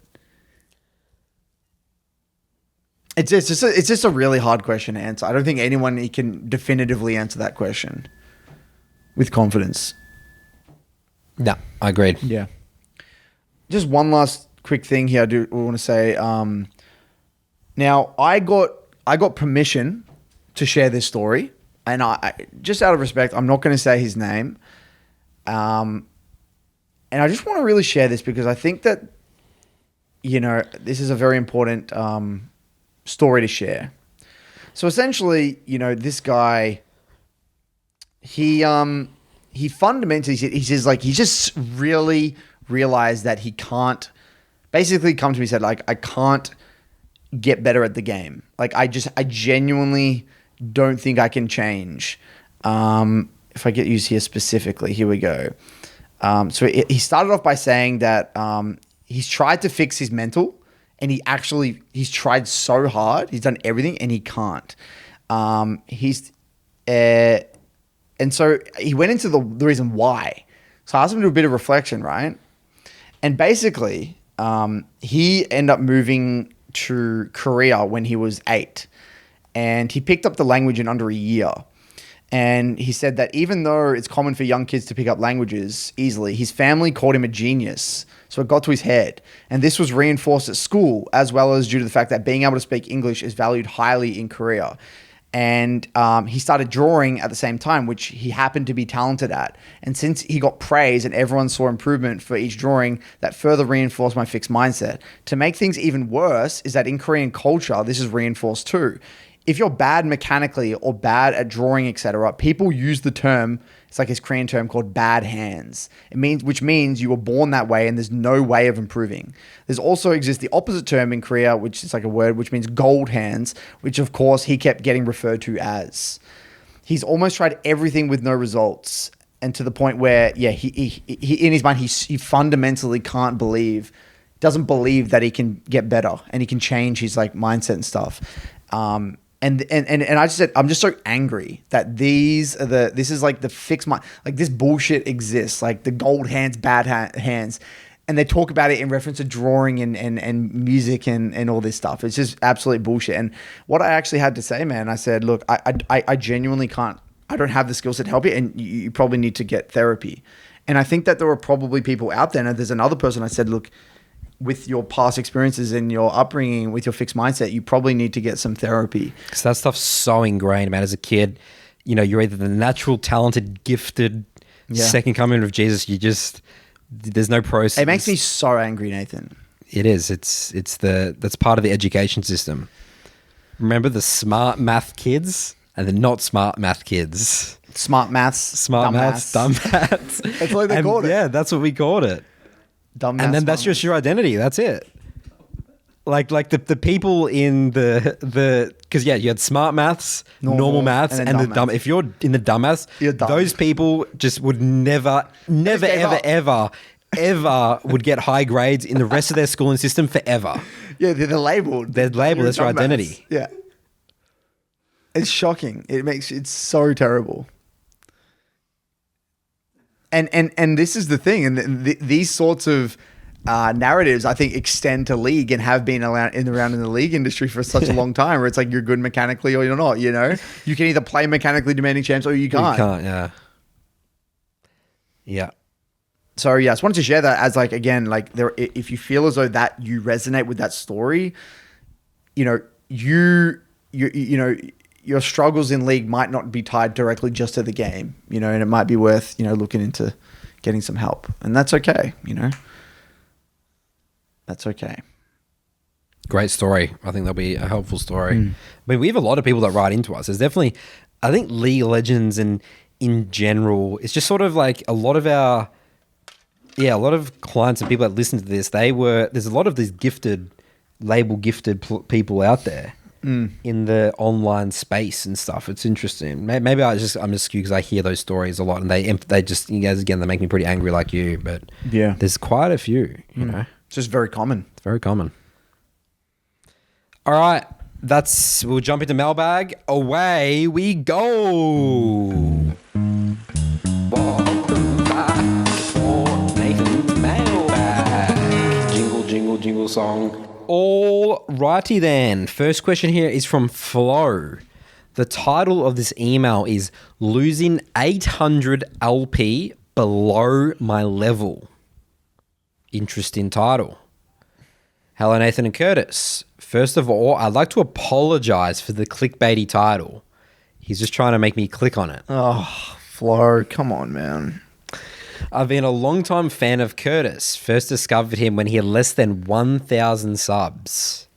It's just a really hard question to answer. I don't think anyone can definitively answer that question with confidence. No, I agreed. Yeah. Just one last quick thing here. I want to say. Now I got permission to share this story, and I just out of respect, I'm not going to say his name. And I just want to really share this because I think that, you know, this is a very important story to share. So essentially, you know, this guy, he fundamentally, he says like, he just really realized that he can't, basically come to me and said like, I can't get better at the game. Like, I genuinely don't think I can change. If I get used here specifically, here we go. So he started off by saying that he's tried to fix his mental, and he's tried so hard. He's done everything, and he can't. And so he went into the reason why. So I asked him to do a bit of reflection, right? And basically, he ended up moving to Korea when he was 8, and he picked up the language in under a year. And he said that even though it's common for young kids to pick up languages easily, his family called him a genius. So it got to his head. And this was reinforced at school, as well as due to the fact that being able to speak English is valued highly in Korea. And he started drawing at the same time, which he happened to be talented at. And since he got praise and everyone saw improvement for each drawing, that further reinforced my fixed mindset. To make things even worse is that in Korean culture, this is reinforced too. If you're bad mechanically or bad at drawing, etc., people use the term, It's like his Korean term called bad hands. Which means you were born that way and there's no way of improving. There's also exists the opposite term in Korea, which is like a word which means gold hands, which of course he kept getting referred to as. He's almost tried everything with no results, and to the point where, he in his mind he fundamentally doesn't believe that he can get better and he can change his like mindset and stuff. And I just said, I'm just so angry that this is like the fixed mind, like this bullshit exists, like the gold hands, bad hands. And they talk about it in reference to drawing and music and all this stuff. It's just absolute bullshit. And what I actually had to say, man, I said, look, I genuinely can't, I don't have the skills to help you, and you probably need to get therapy. And I think that there are probably people out there, and there's another person I said, look, with your past experiences and your upbringing, with your fixed mindset, you probably need to get some therapy. Because that stuff's so ingrained, man. As a kid, you know, you're either the natural, talented, gifted, second coming of Jesus. There's no process. It makes me so angry, Nathan. It is. That's part of the education system. Remember the smart math kids and the not smart math kids. Smart maths, dumb maths. That's what they called it. Yeah, that's what we called it. Dumb maths, and then that's just your identity. That's it. Like the people in because you had smart maths, normal maths, and the dumb. If you're in the dumb maths, those people just would never, ever would get high grades in the rest of their schooling system forever. Yeah, they're labeled. They're labeled. That's your identity. Yeah, it's shocking. It's so terrible. And this is the thing, and these sorts of narratives, I think, extend to league and have been around in the league industry for such a long time, where it's like you're good mechanically or you're not. You know, you can either play mechanically demanding champs or you can't. You can't, yeah. So I just wanted to share that as like, again, like if you feel as though that you resonate with that story, you know, you know. Your struggles in league might not be tied directly just to the game, you know, and it might be worth, you know, looking into getting some help. And that's okay, you know. That's okay. Great story. I think that'll be a helpful story. I mean, we have a lot of people that write into us. There's definitely, I think League of Legends and in general, it's just sort of like a lot of clients and people that listen to this, there's a lot of these gifted people out there. In the online space and stuff. It's interesting. Maybe I'm just skewed because I hear those stories a lot, and they just, you guys, again, they make me pretty angry like you. But yeah, there's quite a few. You know, it's just very common. It's very common. All right, we'll jump into Mailbag. Away we go. Welcome back for Nathan's Mailbag. Jingle song. All righty then. First question here is from Flo. The title of this email is Losing 800 LP Below My Level. Interesting title. Hello, Nathan and Curtis. First of all, I'd like to apologize for the clickbaity title. He's just trying to make me click on it. Oh, Flo, come on, man. I've been a long-time fan of Curtis. First discovered him when he had less than 1,000 subs.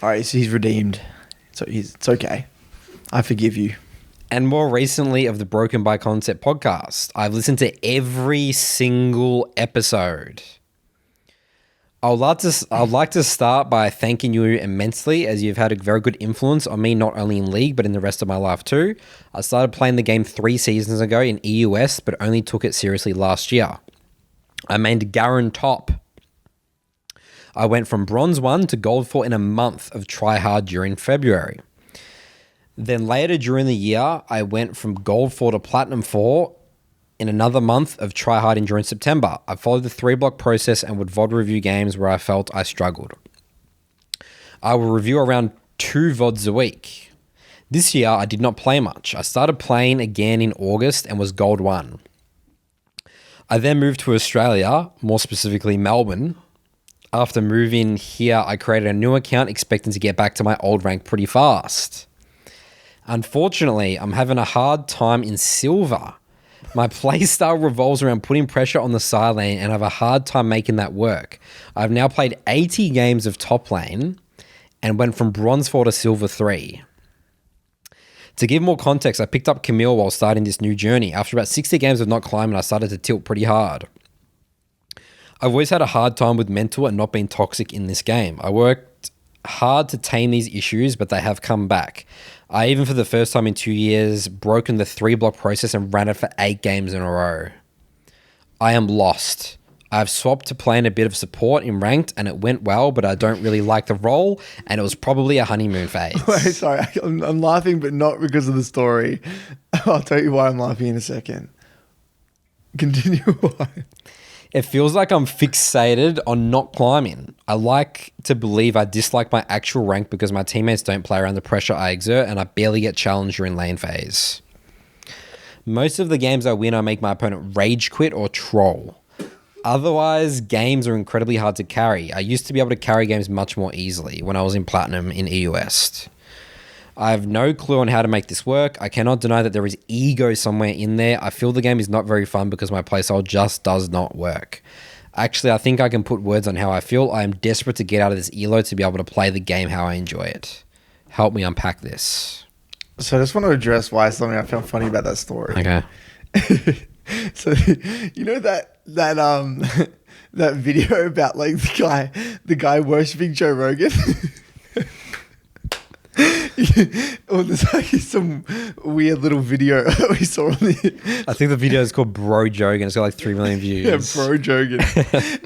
All right, so he's redeemed. So it's okay. I forgive you. And more recently of the Broken by Concept podcast. I've listened to every single episode. I'd like to start by thanking you immensely, as you've had a very good influence on me, not only in League, but in the rest of my life too. I started playing the game 3 seasons ago in EUS, but only took it seriously last year. I mained Garen top. I went from Bronze 1 to Gold 4 in a month of tryhard during February. Then later during the year, I went from Gold 4 to Platinum 4 in another month of tryharding during September. I followed the 3-block process and would VOD review games where I felt I struggled. I will review around 2 VODs a week. This year, I did not play much. I started playing again in August and was Gold 1. I then moved to Australia, more specifically Melbourne. After moving here, I created a new account expecting to get back to my old rank pretty fast. Unfortunately, I'm having a hard time in Silver. My playstyle revolves around putting pressure on the side lane and I have a hard time making that work. I've now played 80 games of top lane and went from Bronze 4 to Silver 3. To give more context, I picked up Camille while starting this new journey. After about 60 games of not climbing, I started to tilt pretty hard. I've always had a hard time with mental and not being toxic in this game. I worked hard to tame these issues, but they have come back. I even, for the first time in 2 years, broken the 3-block process and ran it for 8 games in a row. I am lost. I've swapped to playing a bit of support in ranked and it went well, but I don't really like the role and it was probably a honeymoon phase. Wait, sorry. I'm laughing, but not because of the story. I'll tell you why I'm laughing in a second. Continue on. It feels like I'm fixated on not climbing. I like to believe I dislike my actual rank because my teammates don't play around the pressure I exert and I barely get challenged during lane phase. Most of the games I win, I make my opponent rage quit or troll. Otherwise, games are incredibly hard to carry. I used to be able to carry games much more easily when I was in Platinum in EU West. I have no clue on how to make this work. I cannot deny that there is ego somewhere in there. I feel the game is not very fun because my playstyle just does not work. Actually, I think I can put words on how I feel. I am desperate to get out of this elo to be able to play the game how I enjoy it. Help me unpack this. So I just want to address why something I found funny about that story. Okay. So you know that that video about like the guy worshipping Joe Rogan? Or there's like some weird little video we saw on the... I think the video is called Bro Jogan. It's got like 3 million views. Yeah, Bro Jogan.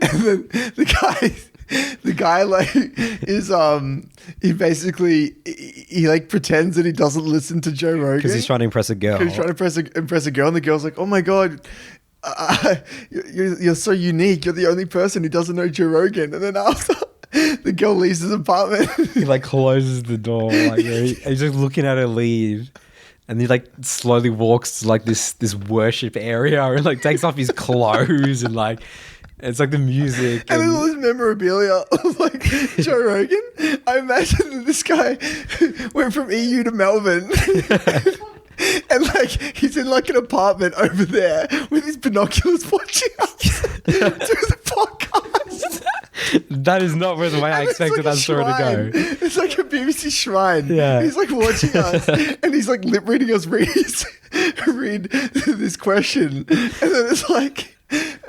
And then the guy like is he basically he like pretends that he doesn't listen to Joe Rogan Because he's trying to impress a girl. He's trying to impress a girl, and the girl's like, "Oh my god, you're so unique. You're the only person who doesn't know Joe Rogan." And then after the girl leaves his apartment, he like closes the door. Like, he's just looking at her leave. And he like slowly walks to like this worship area and like takes off his clothes and like it's like the music. And there's all this memorabilia of like Joe Rogan. I imagine that this guy went from EU to Melbourne. And like he's in like an apartment over there with his binoculars watching us do the podcast. That is not the way I expected that story to go. It's like a BBC shrine. Yeah. He's like watching us and he's like lip reading us read this question. And then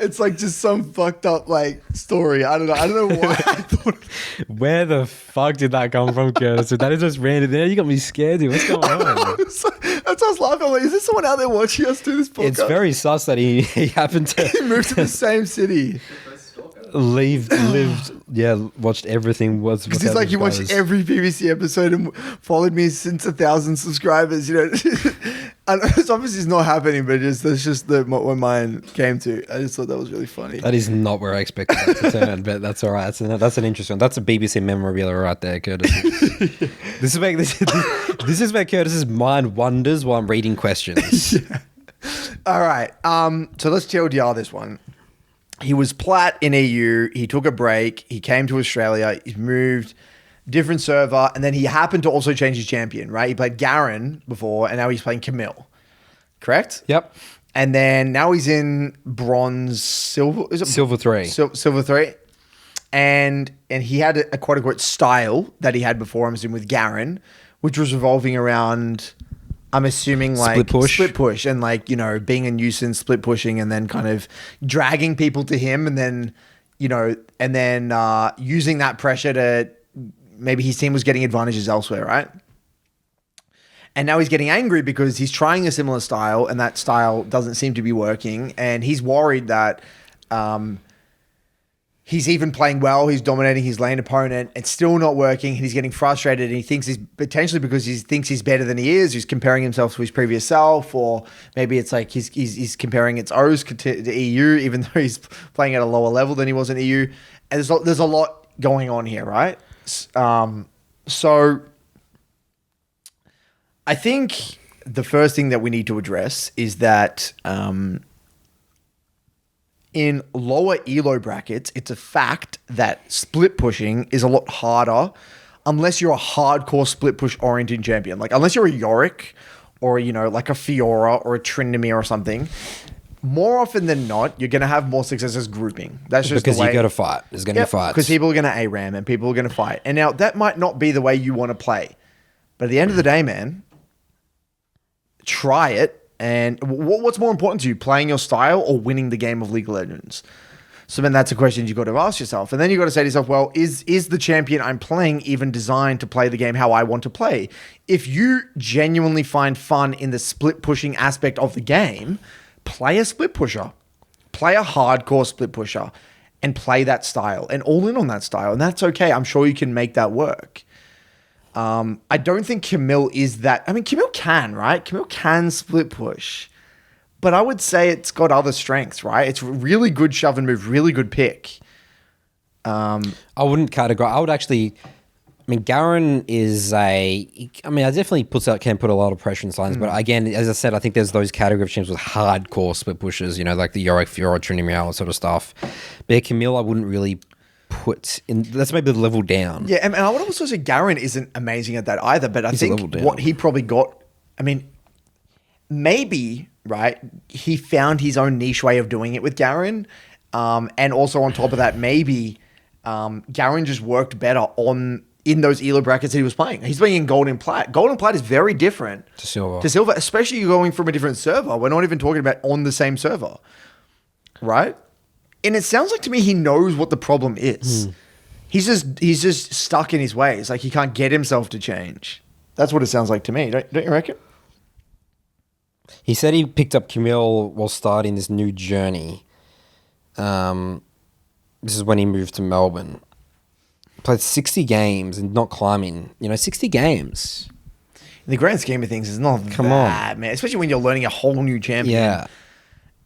it's like just some fucked up like story. I don't know why I thought. Where the fuck did that come from, Curtis? That is just random. There, you got me scared. Dude. What's going on? That's why I was laughing. I'm like, is there someone out there watching us do this podcast? It's very sus that he happened to He moved to the same city. watched everything. Because he's like, he watched every BBC episode and followed me since 1,000 subscribers. You know, and it's obviously it's not happening, but that's just what my mind came to. I just thought that was really funny. That is not where I expected that to turn, but that's all right. That's an interesting one. That's a BBC memorabilia right there, Curtis. This is where Curtis's mind wanders while I'm reading questions. Yeah. All right. So let's TLDR this one. He was plat in EU. He took a break. He came to Australia. He's moved, different server, and then he happened to also change his champion, right? He played Garen before, and now he's playing Camille. Correct? Yep. And then now he's in bronze, silver. Is it Silver 3. Silver 3. And he had a quote unquote style that he had before, I'm assuming, with Garen, which was revolving around, I'm assuming, like split push and like, you know, being a nuisance, split pushing, and then kind of dragging people to him, and then, you know, and then using that pressure to maybe his team was getting advantages elsewhere, right? And now he's getting angry because he's trying a similar style and that style doesn't seem to be working, and he's worried that he's even playing well, he's dominating his lane opponent, it's still not working, and he's getting frustrated, and he thinks he's potentially, because he thinks he's better than he is, he's comparing himself to his previous self, or maybe it's like he's comparing its O's to EU, even though he's playing at a lower level than he was in EU. And there's a lot going on here, right? So I think the first thing that we need to address is that in lower elo brackets, it's a fact that split pushing is a lot harder unless you're a hardcore split push oriented champion. Like unless you're a Yorick or, you know, like a Fiora or a Tryndamere or something, more often than not, you're going to have more success as grouping. That's just because the way. you got to fight. There's going to be fights. Because people are going to ARAM and people are going to fight. And now that might not be the way you want to play. But at the end of the day, man, try it. And what's more important to you, playing your style or winning the game of League of Legends? So then that's a question you've got to ask yourself. And then you've got to say to yourself, well, is the champion I'm playing even designed to play the game how I want to play? If you genuinely find fun in the split pushing aspect of the game, play a split pusher. Play a hardcore split pusher and play that style and all in on that style. And that's okay. I'm sure you can make that work. I don't think Camille is that. I mean, Camille can, right? Camille can split push. But I would say it's got other strengths, right? It's really good shove and move, really good pick. I wouldn't categorize. I would actually. I mean, Garen is I definitely can put a lot of pressure in signs, but again, as I said, I think there's those category of champs with hardcore split pushes, like the Yorick, Fiora, Trinity Meow sort of stuff. But yeah, Camille, I wouldn't really put in. That's maybe the level down. Yeah, and I would also say Garen isn't amazing at that either, but I think what he probably got, I mean, maybe, right, he found his own niche way of doing it with Garen, and also on top of that, maybe Garen just worked better in those ELO brackets that he was playing. He's playing in Gold and Plat. Gold and Plat is very different to Silver, especially you're going from a different server. We're not even talking about on the same server, right? And it sounds like to me he knows what the problem is. He's just stuck in his ways. Like he can't get himself to change. That's what it sounds like to me. Don't you reckon? He said he picked up Camille while starting this new journey. This is when he moved to Melbourne. Played 60 games and not climbing. 60 games. In the grand scheme of things, it's not bad, man. Especially when you're learning a whole new champion. Yeah.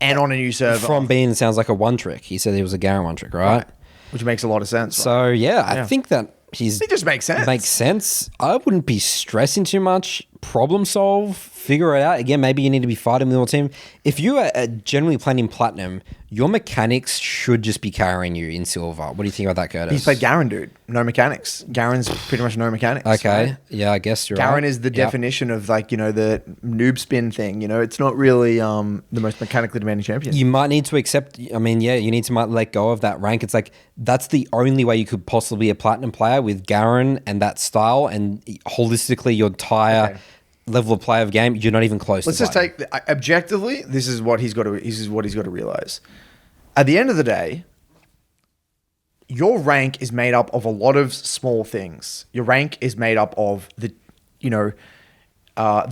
And on a new server. From being, sounds like a one trick. He said he was a Garen one trick, right? Which makes a lot of sense. So, I think that it just makes sense. Makes sense. I wouldn't be stressing too much. Problem solve, figure it out. Again, maybe you need to be fighting with your team. If you are generally playing in Platinum, your mechanics should just be carrying you in Silver. What do you think about that, Curtis? He's played Garen, dude. No mechanics. Garen's pretty much no mechanics. Okay. Right? Yeah, I guess you're Garen right. is the definition of the noob spin thing. It's not really the most mechanically demanding champion. You might need to accept, you need to might let go of that rank. It's like, that's the only way you could possibly be a Platinum player with Garen and that style, and holistically your entire level of play of game, you're not even close. Let's just take objectively. This is what he's got to realize. At the end of the day, your rank is made up of a lot of small things. Your rank is made up of the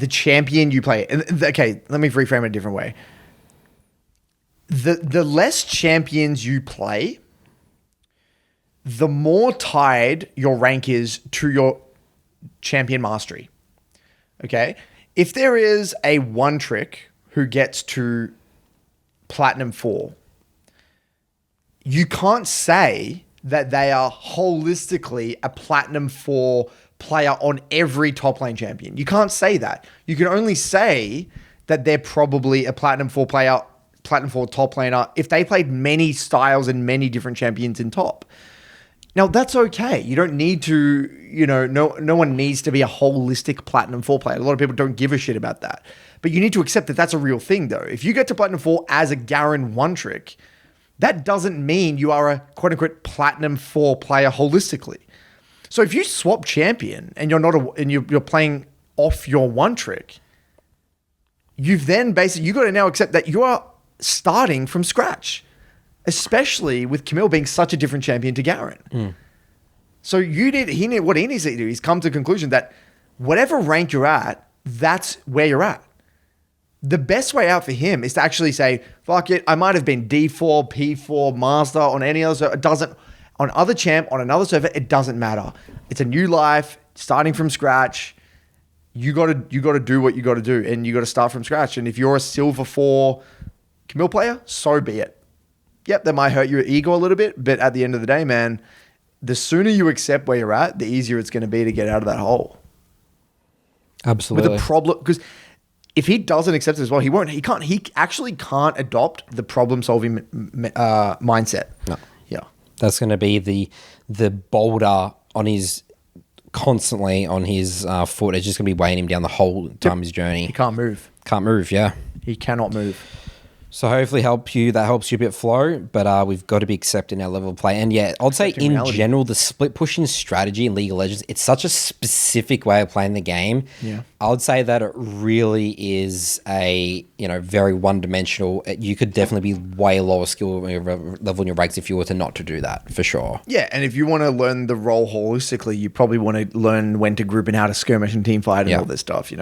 champion you play. Okay, let me reframe it a different way. The less champions you play, the more tied your rank is to your champion mastery. Okay? If there is a one trick who gets to Platinum 4, you can't say that they are holistically a Platinum 4 player on every top lane champion. You can't say that. You can only say that they're probably a Platinum 4 player, Platinum 4 top laner, if they played many styles and many different champions in top. Now, that's okay. You don't need to, no one needs to be a holistic Platinum 4 player. A lot of people don't give a shit about that. But you need to accept that that's a real thing, though. If you get to Platinum 4 as a Garen one trick, that doesn't mean you are a quote-unquote Platinum 4 player holistically. So if you swap champion and you're playing off your one trick, you've then basically, you got to now accept that you are starting from scratch. Especially with Camille being such a different champion to Garen. So what he needs to do is come to the conclusion that whatever rank you're at, that's where you're at. The best way out for him is to actually say, fuck it, I might have been D4, P4, Master on any other server. It doesn't, on other champ, on another server, it doesn't matter. It's a new life, starting from scratch. You gotta do what you gotta do, and you gotta start from scratch. And if you're a Silver 4 Camille player, so be it. Yep, that might hurt your ego a little bit, but at the end of the day, man, the sooner you accept where you're at, the easier it's going to be to get out of that hole. Absolutely. But the problem, because if he doesn't accept it as well, he won't. He actually can't adopt the problem-solving mindset. No. Yeah. That's going to be the boulder on his constantly on his foot. It's just going to be weighing him down the whole time of his journey. He can't move. Can't move. Yeah. He cannot move. So hopefully that helps you a bit flow, but we've got to be accepting our level of play. And yeah, I'd say in reality. general, the split pushing strategy in League of Legends, it's such a specific way of playing the game. Yeah. I would say that it really is a, very one-dimensional. You could definitely be way lower skill level in your ranks if you were to not to do that, for sure. Yeah, and if you want to learn the role holistically, you probably want to learn when to group and how to skirmish and team fight and all this stuff,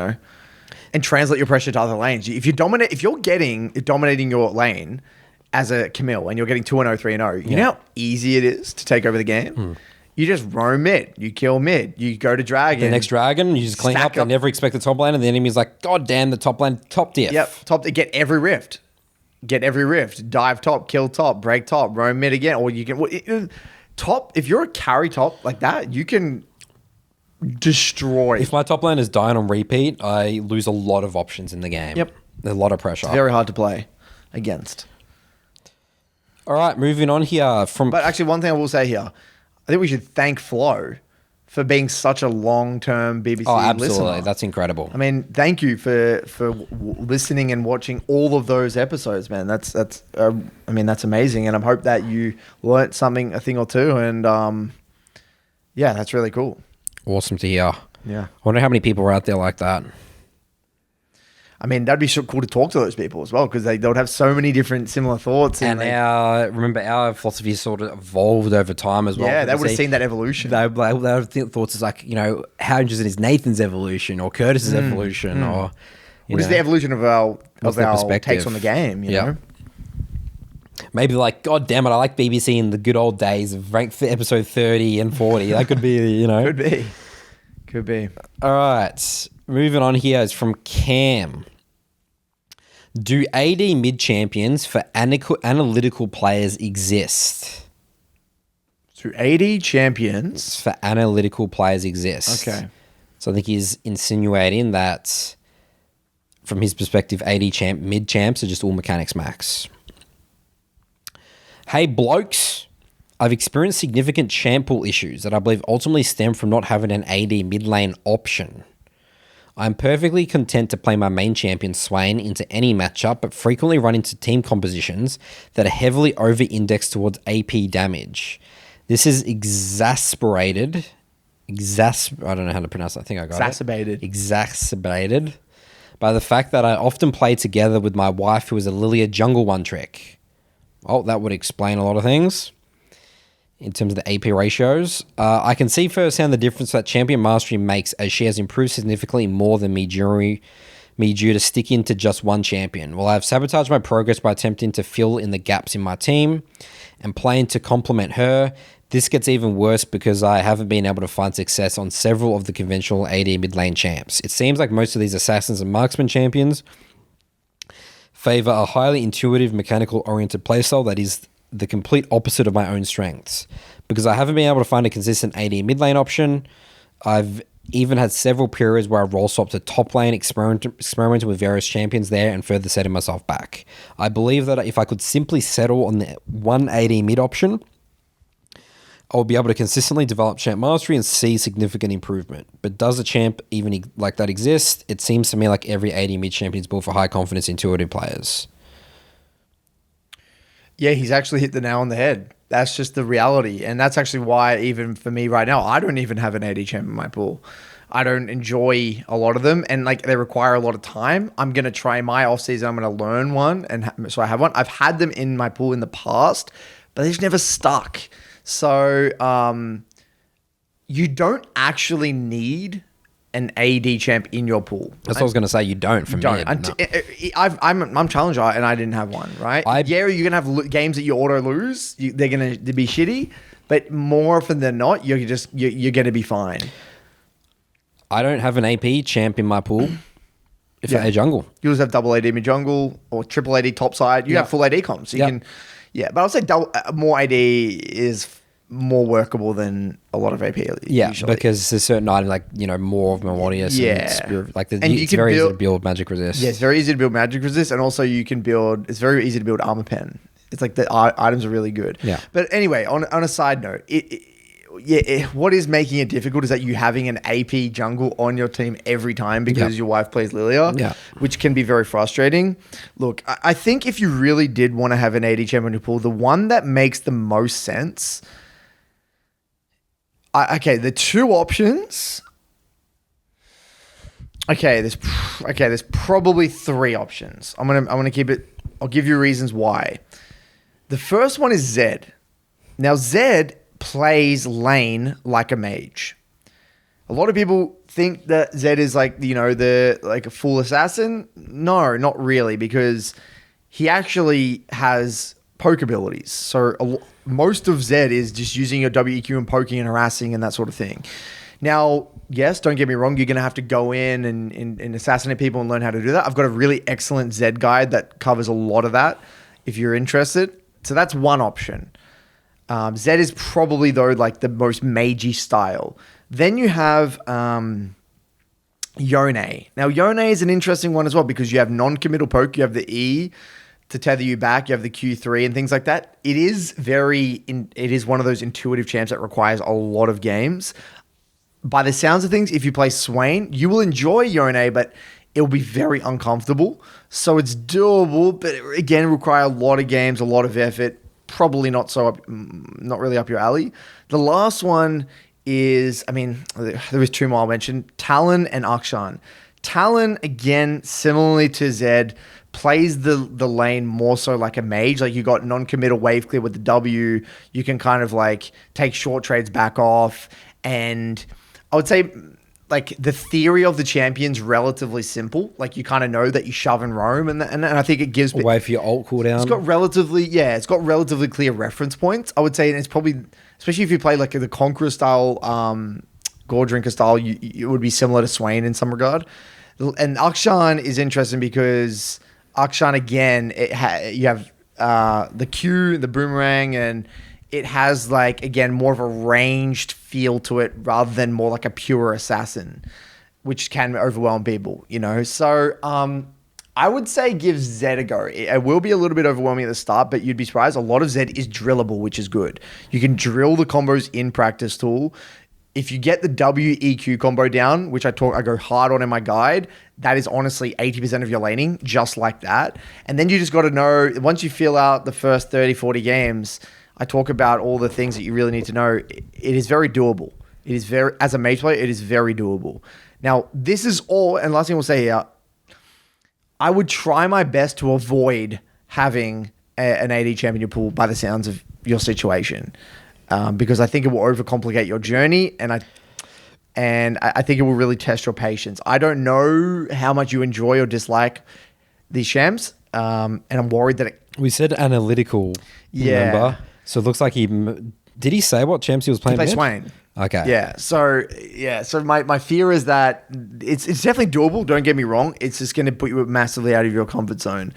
and translate your pressure to other lanes. If you're dominating your lane as a Camille and you're getting 2-0, 3-0, you know how easy it is to take over the game? You just roam mid, you kill mid, you go to dragon. The next dragon, you just clean up. They never expect the top lane, and the enemy's like, God damn, the top lane, top diff. Yep, get every rift. Dive top, kill top, break top, roam mid again. Or you can... Top, if you're a carry top like that, you can... destroy. If my top lane is dying on repeat, I lose a lot of options in the game. Yep. A lot of pressure. It's very hard to play against. All right, moving on here But actually, one thing I will say here, I think we should thank Flo for being such a long-term BBC absolutely. listener. That's incredible. I mean, thank you for listening and watching all of those episodes, man. That's amazing, and I hope that you learnt a thing or two, and that's really cool. Awesome to hear. Yeah. I wonder how many people are out there like that. I mean, that'd be so cool to talk to those people as well, because they would have so many different similar thoughts. And our philosophy sort of evolved over time as well. Yeah, they would have seen that evolution. They would have thoughts as like, how interesting is Nathan's evolution or Curtis's evolution or... What is the evolution of our perspective? takes on the game, you know? Maybe like, God damn it, I like BBC in the good old days of ranked episode 30 and 40. That could be, Could be. All right. Moving on here is from Cam. Do AD mid champions for analytical players exist? Do AD champions for analytical players exist? Okay. So I think he's insinuating that from his perspective, mid champs are just all mechanics max. Hey blokes, I've experienced significant champ pool issues that I believe ultimately stem from not having an AD mid lane option. I'm perfectly content to play my main champion Swain into any matchup, but frequently run into team compositions that are heavily over-indexed towards AP damage. This is exacerbated. I don't know how to pronounce that. I think I got it. Exacerbated by the fact that I often play together with my wife, who is a Lilia jungle one-trick. Well, that would explain a lot of things in terms of the AP ratios. I can see firsthand the difference that Champion Mastery makes, as she has improved significantly more than me due to sticking to just one champion. While I have sabotaged my progress by attempting to fill in the gaps in my team and playing to complement her, this gets even worse because I haven't been able to find success on several of the conventional AD mid lane champs. It seems like most of these assassins and marksman champions favor a highly intuitive, mechanical-oriented playstyle that is the complete opposite of my own strengths. Because I haven't been able to find a consistent AD mid lane option, I've even had several periods where I role swapped to top lane, experimented with various champions there, and further setting myself back. I believe that if I could simply settle on the one AD mid option, I will be able to consistently develop champ mastery and see significant improvement. But does a champ even like that exist? It seems to me like every AD mid champion is built for high confidence, intuitive players. Yeah, he's actually hit the nail on the head. That's just the reality. And that's actually why, even for me right now, I don't even have an AD champ in my pool. I don't enjoy a lot of them, and like they require a lot of time. I'm going to try my off season. I'm going to learn one, and so I have one. I've had them in my pool in the past, but they just never stuck. So you don't actually need an AD champ in your pool. That's what I was going to say. You don't. For me, I'm challenger and I didn't have one. Right? You're going to have games that you auto lose. They're going to be shitty, but more often than not, you're going to be fine. I don't have an AP champ in my pool. If I jungle, you just have double AD mid jungle or triple AD top side. You have full AD comps. So you can. Yeah, but I'll say more AD is more workable than a lot of AP. Yeah, usually. because there's certain items like, more of Melodious and Spirit, like it's very easy to build Magic Resist. Yeah, it's very easy to build Magic Resist, and also it's very easy to build Armor Pen. It's like the items are really good. Yeah. But anyway, on a side note, what is making it difficult is that you having an AP jungle on your team every time because your wife plays Lilia, which can be very frustrating. Look, I think if you really did want to have an AD champion pool, the one that makes the most sense. The two options. There's probably three options. I'm gonna keep it. I'll give you reasons why. The first one is Zed. Now Zed plays lane like a mage. A lot of people think that Zed is like a full assassin. No, not really, because he actually has poke abilities. So most of Zed is just using your WEQ and poking and harassing and that sort of thing. Now, yes, don't get me wrong, you're going to have to go in and assassinate people and learn how to do that. I've got a really excellent Zed guide that covers a lot of that if you're interested. So that's one option. Zed is probably, though, like the most magey style. Then you have Yone. Now, Yone is an interesting one as well because you have non-committal poke, you have the E to tether you back, you have the Q3 and things like that. It is one of those intuitive champs that requires a lot of games. By the sounds of things, if you play Swain, you will enjoy Yone, but it will be very uncomfortable. So it's doable, but again, require a lot of games, a lot of effort. Probably not really up your alley. The last one is, there was two more I'll mention, Talon and Akshan. Talon, again, similarly to Zed, plays the lane more so like a mage. Like you got non-committal wave clear with the W. You can kind of like take short trades back off. And I would say like the theory of the champion's relatively simple. Like you kind of know that you shove and roam, and I think it gives away for your ult cooldown. It's got relatively clear reference points. I would say, and it's probably, especially if you play like the Conqueror style, Gore Drinker style, it would be similar to Swain in some regard. And Akshan is interesting because Akshan again, you have the Q, the boomerang, and it has like, again, more of a ranged feel to it rather than more like a pure assassin, which can overwhelm people, So I would say give Zed a go. It will be a little bit overwhelming at the start, but you'd be surprised. A lot of Zed is drillable, which is good. You can drill the combos in practice tool. If you get the WEQ combo down, which I go hard on in my guide, that is honestly 80% of your laning, just like that. And then you just got to know, once you fill out the first 30, 40 games, I talk about all the things that you really need to know. It is very doable. It is as a mage player, it is very doable. Now, this is all, and last thing we'll say here, I would try my best to avoid having an AD champion pool by the sounds of your situation, because I think it will overcomplicate your journey, and I think it will really test your patience. I don't know how much you enjoy or dislike these champs, and I'm worried that we said analytical, remember? So it looks like did he say what champs he was playing? He plays Swain. Okay. Yeah. So my fear is that it's definitely doable. Don't get me wrong. It's just going to put you massively out of your comfort zone.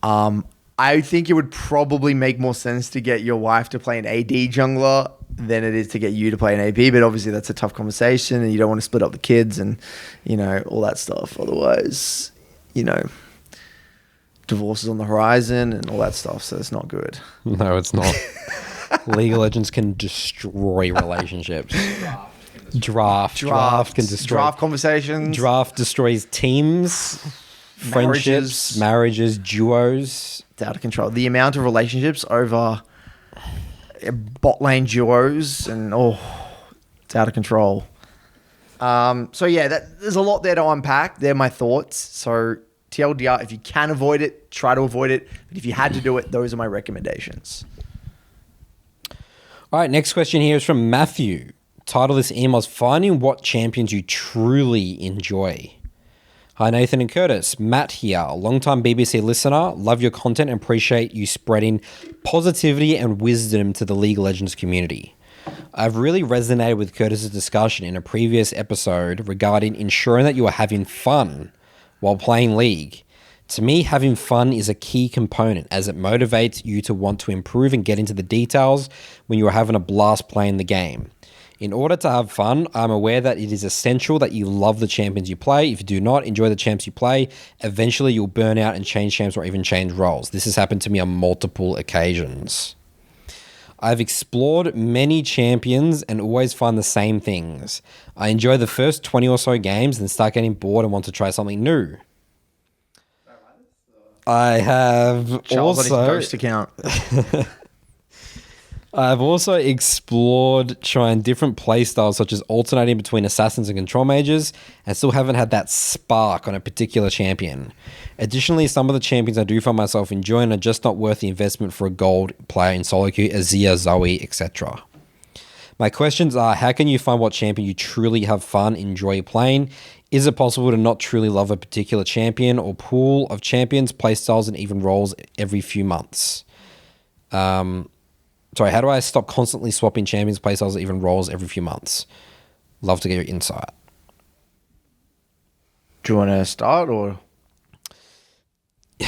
I think it would probably make more sense to get your wife to play an AD jungler than it is to get you to play an AP. But obviously that's a tough conversation, and you don't want to split up the kids and all that stuff. Otherwise, divorce is on the horizon and all that stuff. So it's not good. No, it's not. League of Legends can destroy relationships. Draft can destroy. Draft conversations. Draft destroys teams, friendships, marriages, duos. It's out of control. The amount of relationships over bot lane duos and it's out of control. There's a lot there to unpack. They're my thoughts. So TLDR, if you can avoid it, try to avoid it. But if you had to do it, those are my recommendations. All right, next question here is from Matthew. Title of this email is Finding What Champions You Truly Enjoy. Hi, Nathan and Curtis. Matt here, a long-time BBC listener. Love your content and appreciate you spreading positivity and wisdom to the League of Legends community. I've really resonated with Curtis's discussion in a previous episode regarding ensuring that you are having fun while playing League. To me, having fun is a key component as it motivates you to want to improve and get into the details when you are having a blast playing the game. In order to have fun, I'm aware that it is essential that you love the champions you play. If you do not enjoy the champs you play, eventually you'll burn out and change champs or even change roles. This has happened to me on multiple occasions. I've explored many champions and always find the same things. I enjoy the first 20 or so games, then start getting bored and want to try something new. I have Charles on his also ghost account. I've also explored trying different playstyles, such as alternating between assassins and control mages, and still haven't had that spark on a particular champion. Additionally, some of the champions I do find myself enjoying are just not worth the investment for a gold player in solo queue, Azir, Zoe, etc. My questions are, how can you find what champion you truly have fun, enjoy playing? Is it possible to not truly love a particular champion or pool of champions, playstyles, and even roles every few months? Sorry, how do I stop constantly swapping champions, playstyles, or even roles every few months? Love to get your insight. Do you want to start or?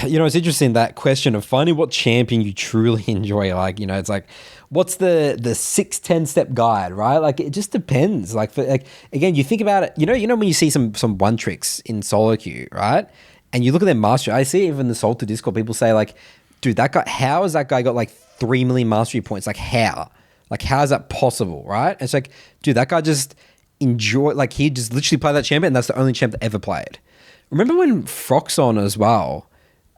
You know, it's interesting, that question of finding what champion you truly enjoy. Like, you know, it's like, what's the 6-10 step guide, right? Like, it just depends. Like, again, you think about it, you know when you see some one tricks in solo queue, right? And you look at their mastery. I see even the Saltu Discord, people say like, dude, that guy, how has that guy got like 3 million mastery points? Like, how? Like, how is that possible, right? And it's like, dude, that guy just like, he just literally played that champion, and that's the only champ that ever played. Remember when Froxon as well,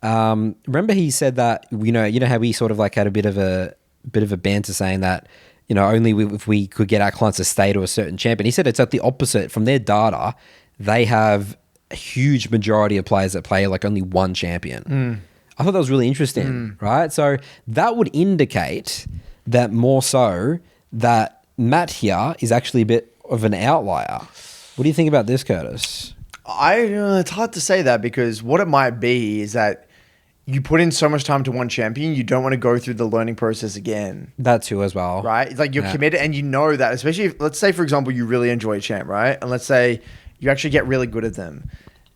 remember he said that, you know how we sort of like had a bit of a banter saying that, you know, only if we could get our clients to stay to a certain champion. He said it's at the opposite. From their data, they have a huge majority of players that play like only one champion. I thought that was really interesting, right? So that would indicate that more so that Matt here is actually a bit of an outlier. What do you think about this, Curtis? It's hard to say that, because what it might be is that you put in so much time to one champion, you don't want to go through the learning process again. That too as well. Right? It's like you're committed, and you know that, especially if, let's say, for example, you really enjoy a champ, right? And let's say you actually get really good at them.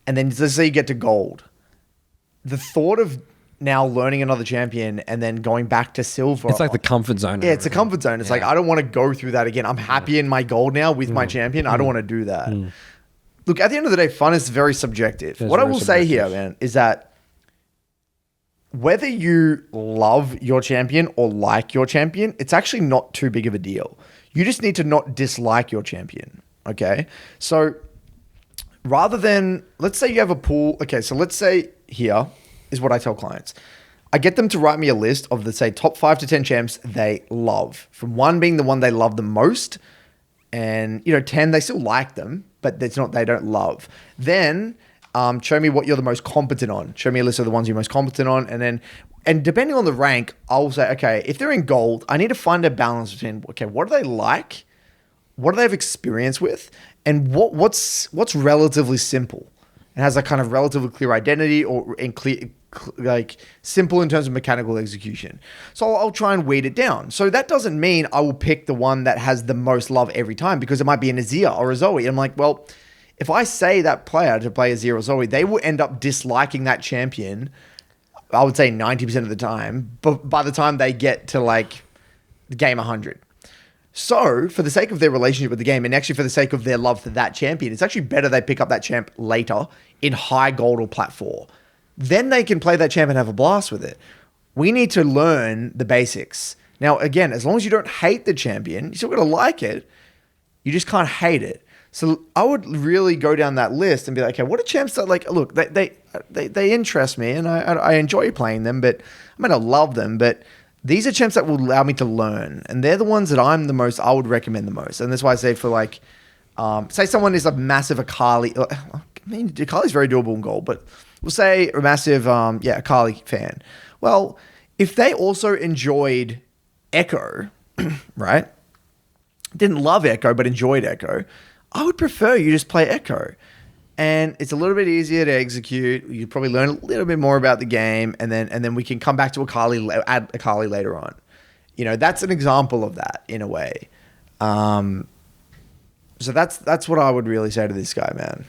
And then let's say you get to gold. The thought of now learning another champion and then going back to silver. It's like the comfort zone. Yeah, it's a comfort zone. It's like, I don't want to go through that again. I'm happy in my gold now with my champion. I don't want to do that. Look, at the end of the day, fun is very subjective. What I will say here, man, is that whether you love your champion or like your champion, it's actually not too big of a deal. You just need to not dislike your champion, okay? So rather than, let's say you have a pool. Okay, so let's say here is what I tell clients. I get them to write me a list of the, say, top 5 to 10 champs they love, from 1 being the one they love the most, and 10 they still like them, but it's not, they don't love. Then show me what you're the most competent on. Show me a list of the ones you're most competent on, and depending on the rank, I'll say, okay, if they're in gold, I need to find a balance between, okay, what do they like, what do they have experience with, and what's relatively simple and has a kind of relatively clear identity, or like simple in terms of mechanical execution. So I'll try and weed it down. So that doesn't mean I will pick the one that has the most love every time, because it might be an Azir or a Zoe. And I'm like, well, if I say that player to play Azir or Zoe, they will end up disliking that champion, I would say 90% of the time, but by the time they get to like game 100. So for the sake of their relationship with the game, and actually for the sake of their love for that champion, it's actually better they pick up that champ later in high gold or plat 4. Then they can play that champ and have a blast with it. We need to learn the basics. Now, again, as long as you don't hate the champion, you still got to like it. You just can't hate it. So I would really go down that list and be like, okay, what are champs that, like, look, they interest me and I enjoy playing them, but I'm going to love them. But these are champs that will allow me to learn. And they're the ones that I would recommend the most. And that's why I say for like, say someone is a massive Akali. I mean, Akali's very doable in gold, but we'll say a massive, Akali fan. Well, if they also enjoyed Echo, right? Didn't love Echo, but enjoyed Echo, I would prefer you just play Echo. And it's a little bit easier to execute. You probably learn a little bit more about the game, and then we can come back to Akali, add Akali later on. That's an example of that in a way. So that's what I would really say to this guy, man.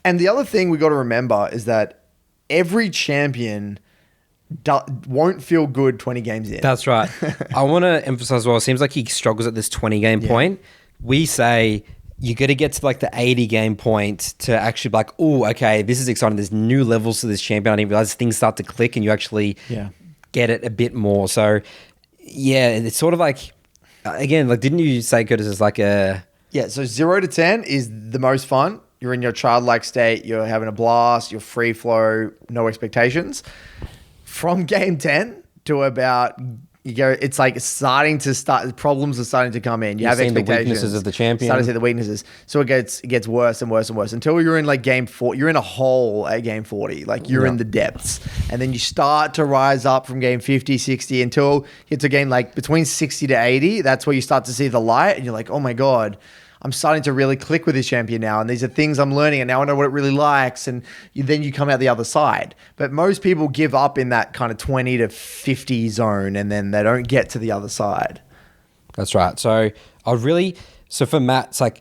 And the other thing we got to remember is that every champion won't feel good 20 games in. That's right. I want to emphasize, well, it seems like he struggles at this 20 game point. We say you got to get to like the 80 game point to actually be like, oh, okay, this is exciting. There's new levels to this champion. I didn't realize things start to click and you actually get it a bit more. So yeah, it's sort of like, again, like, didn't you say, Curtis, is like a... Yeah, so 0 to 10 is the most fun. You're in your childlike state. You're having a blast. You're free flow, no expectations. From game 10 to about... it's like problems are starting to come in. You You've have seen the expectations. weaknesses of the champion. Starting to see the weaknesses. So it gets worse and worse and worse until you're in like game 4. You're in a hole at game 40. Like you're in the depths. And then you start to rise up from game 50, 60 until you get to game like between 60 to 80. That's where you start to see the light and you're like, oh my God, I'm starting to really click with this champion now. And these are things I'm learning and now I know what it really likes. And then you come out the other side. But most people give up in that kind of 20 to 50 zone and then they don't get to the other side. That's right. So for Matt, it's like,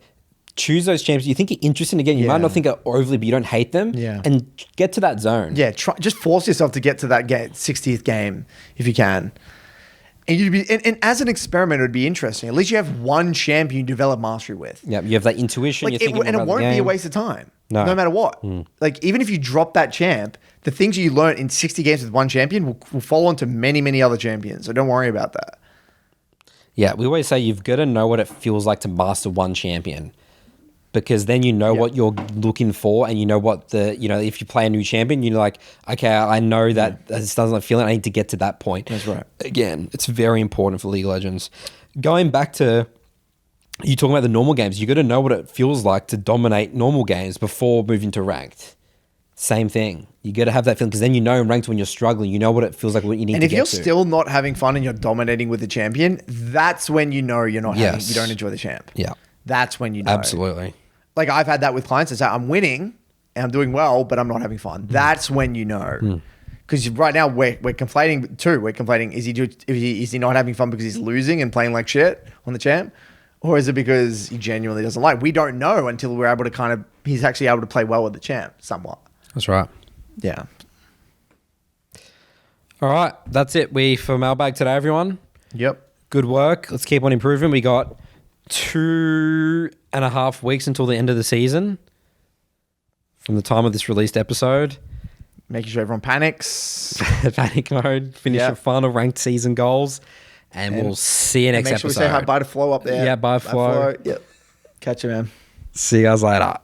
choose those champions you think are interesting. Again, you might not think are overly, but you don't hate them. Yeah. And get to that zone. Yeah, just force yourself to get to that 60th game if you can. And as an experiment, it would be interesting. At least you have one champion you develop mastery with. Yeah, you have that intuition. Like it won't be a waste of time. No matter what. Like even if you drop that champ, the things you learn in 60 games with one champion will follow on to many, many other champions. So don't worry about that. Yeah, we always say you've got to know what it feels like to master one champion. Because then you know what you're looking for and you know what if you play a new champion, you're like, okay, I know that this doesn't feel it. I need to get to that point. That's right. Again, it's very important for League of Legends. Going back to you talking about the normal games, you got to know what it feels like to dominate normal games before moving to ranked. Same thing. You got to have that feeling because then you know in ranked when you're struggling, you know what it feels like, what you need to get to. And if you're still not having fun and you're dominating with the champion, that's when you know you don't enjoy the champ. Yeah. That's when you know. Absolutely. Like I've had that with clients that say, I'm winning and I'm doing well, but I'm not having fun. That's when you know. Because right now we're conflating too. We're conflating, is he not having fun because he's losing and playing like shit on the champ? Or is it because he genuinely doesn't like? We don't know until we're able to he's actually able to play well with the champ somewhat. That's right. Yeah. All right. That's it. For Mailbag today, everyone. Yep. Good work. Let's keep on improving. We got 2.5 weeks until the end of the season from the time of this released episode. Making sure everyone panics. Panic mode. Finish your final ranked season goals. And we'll see you next episode. Make sure we say hi, bye to Flo up there. Yeah, bye Flo. Yep. Catch you, man. See you guys later.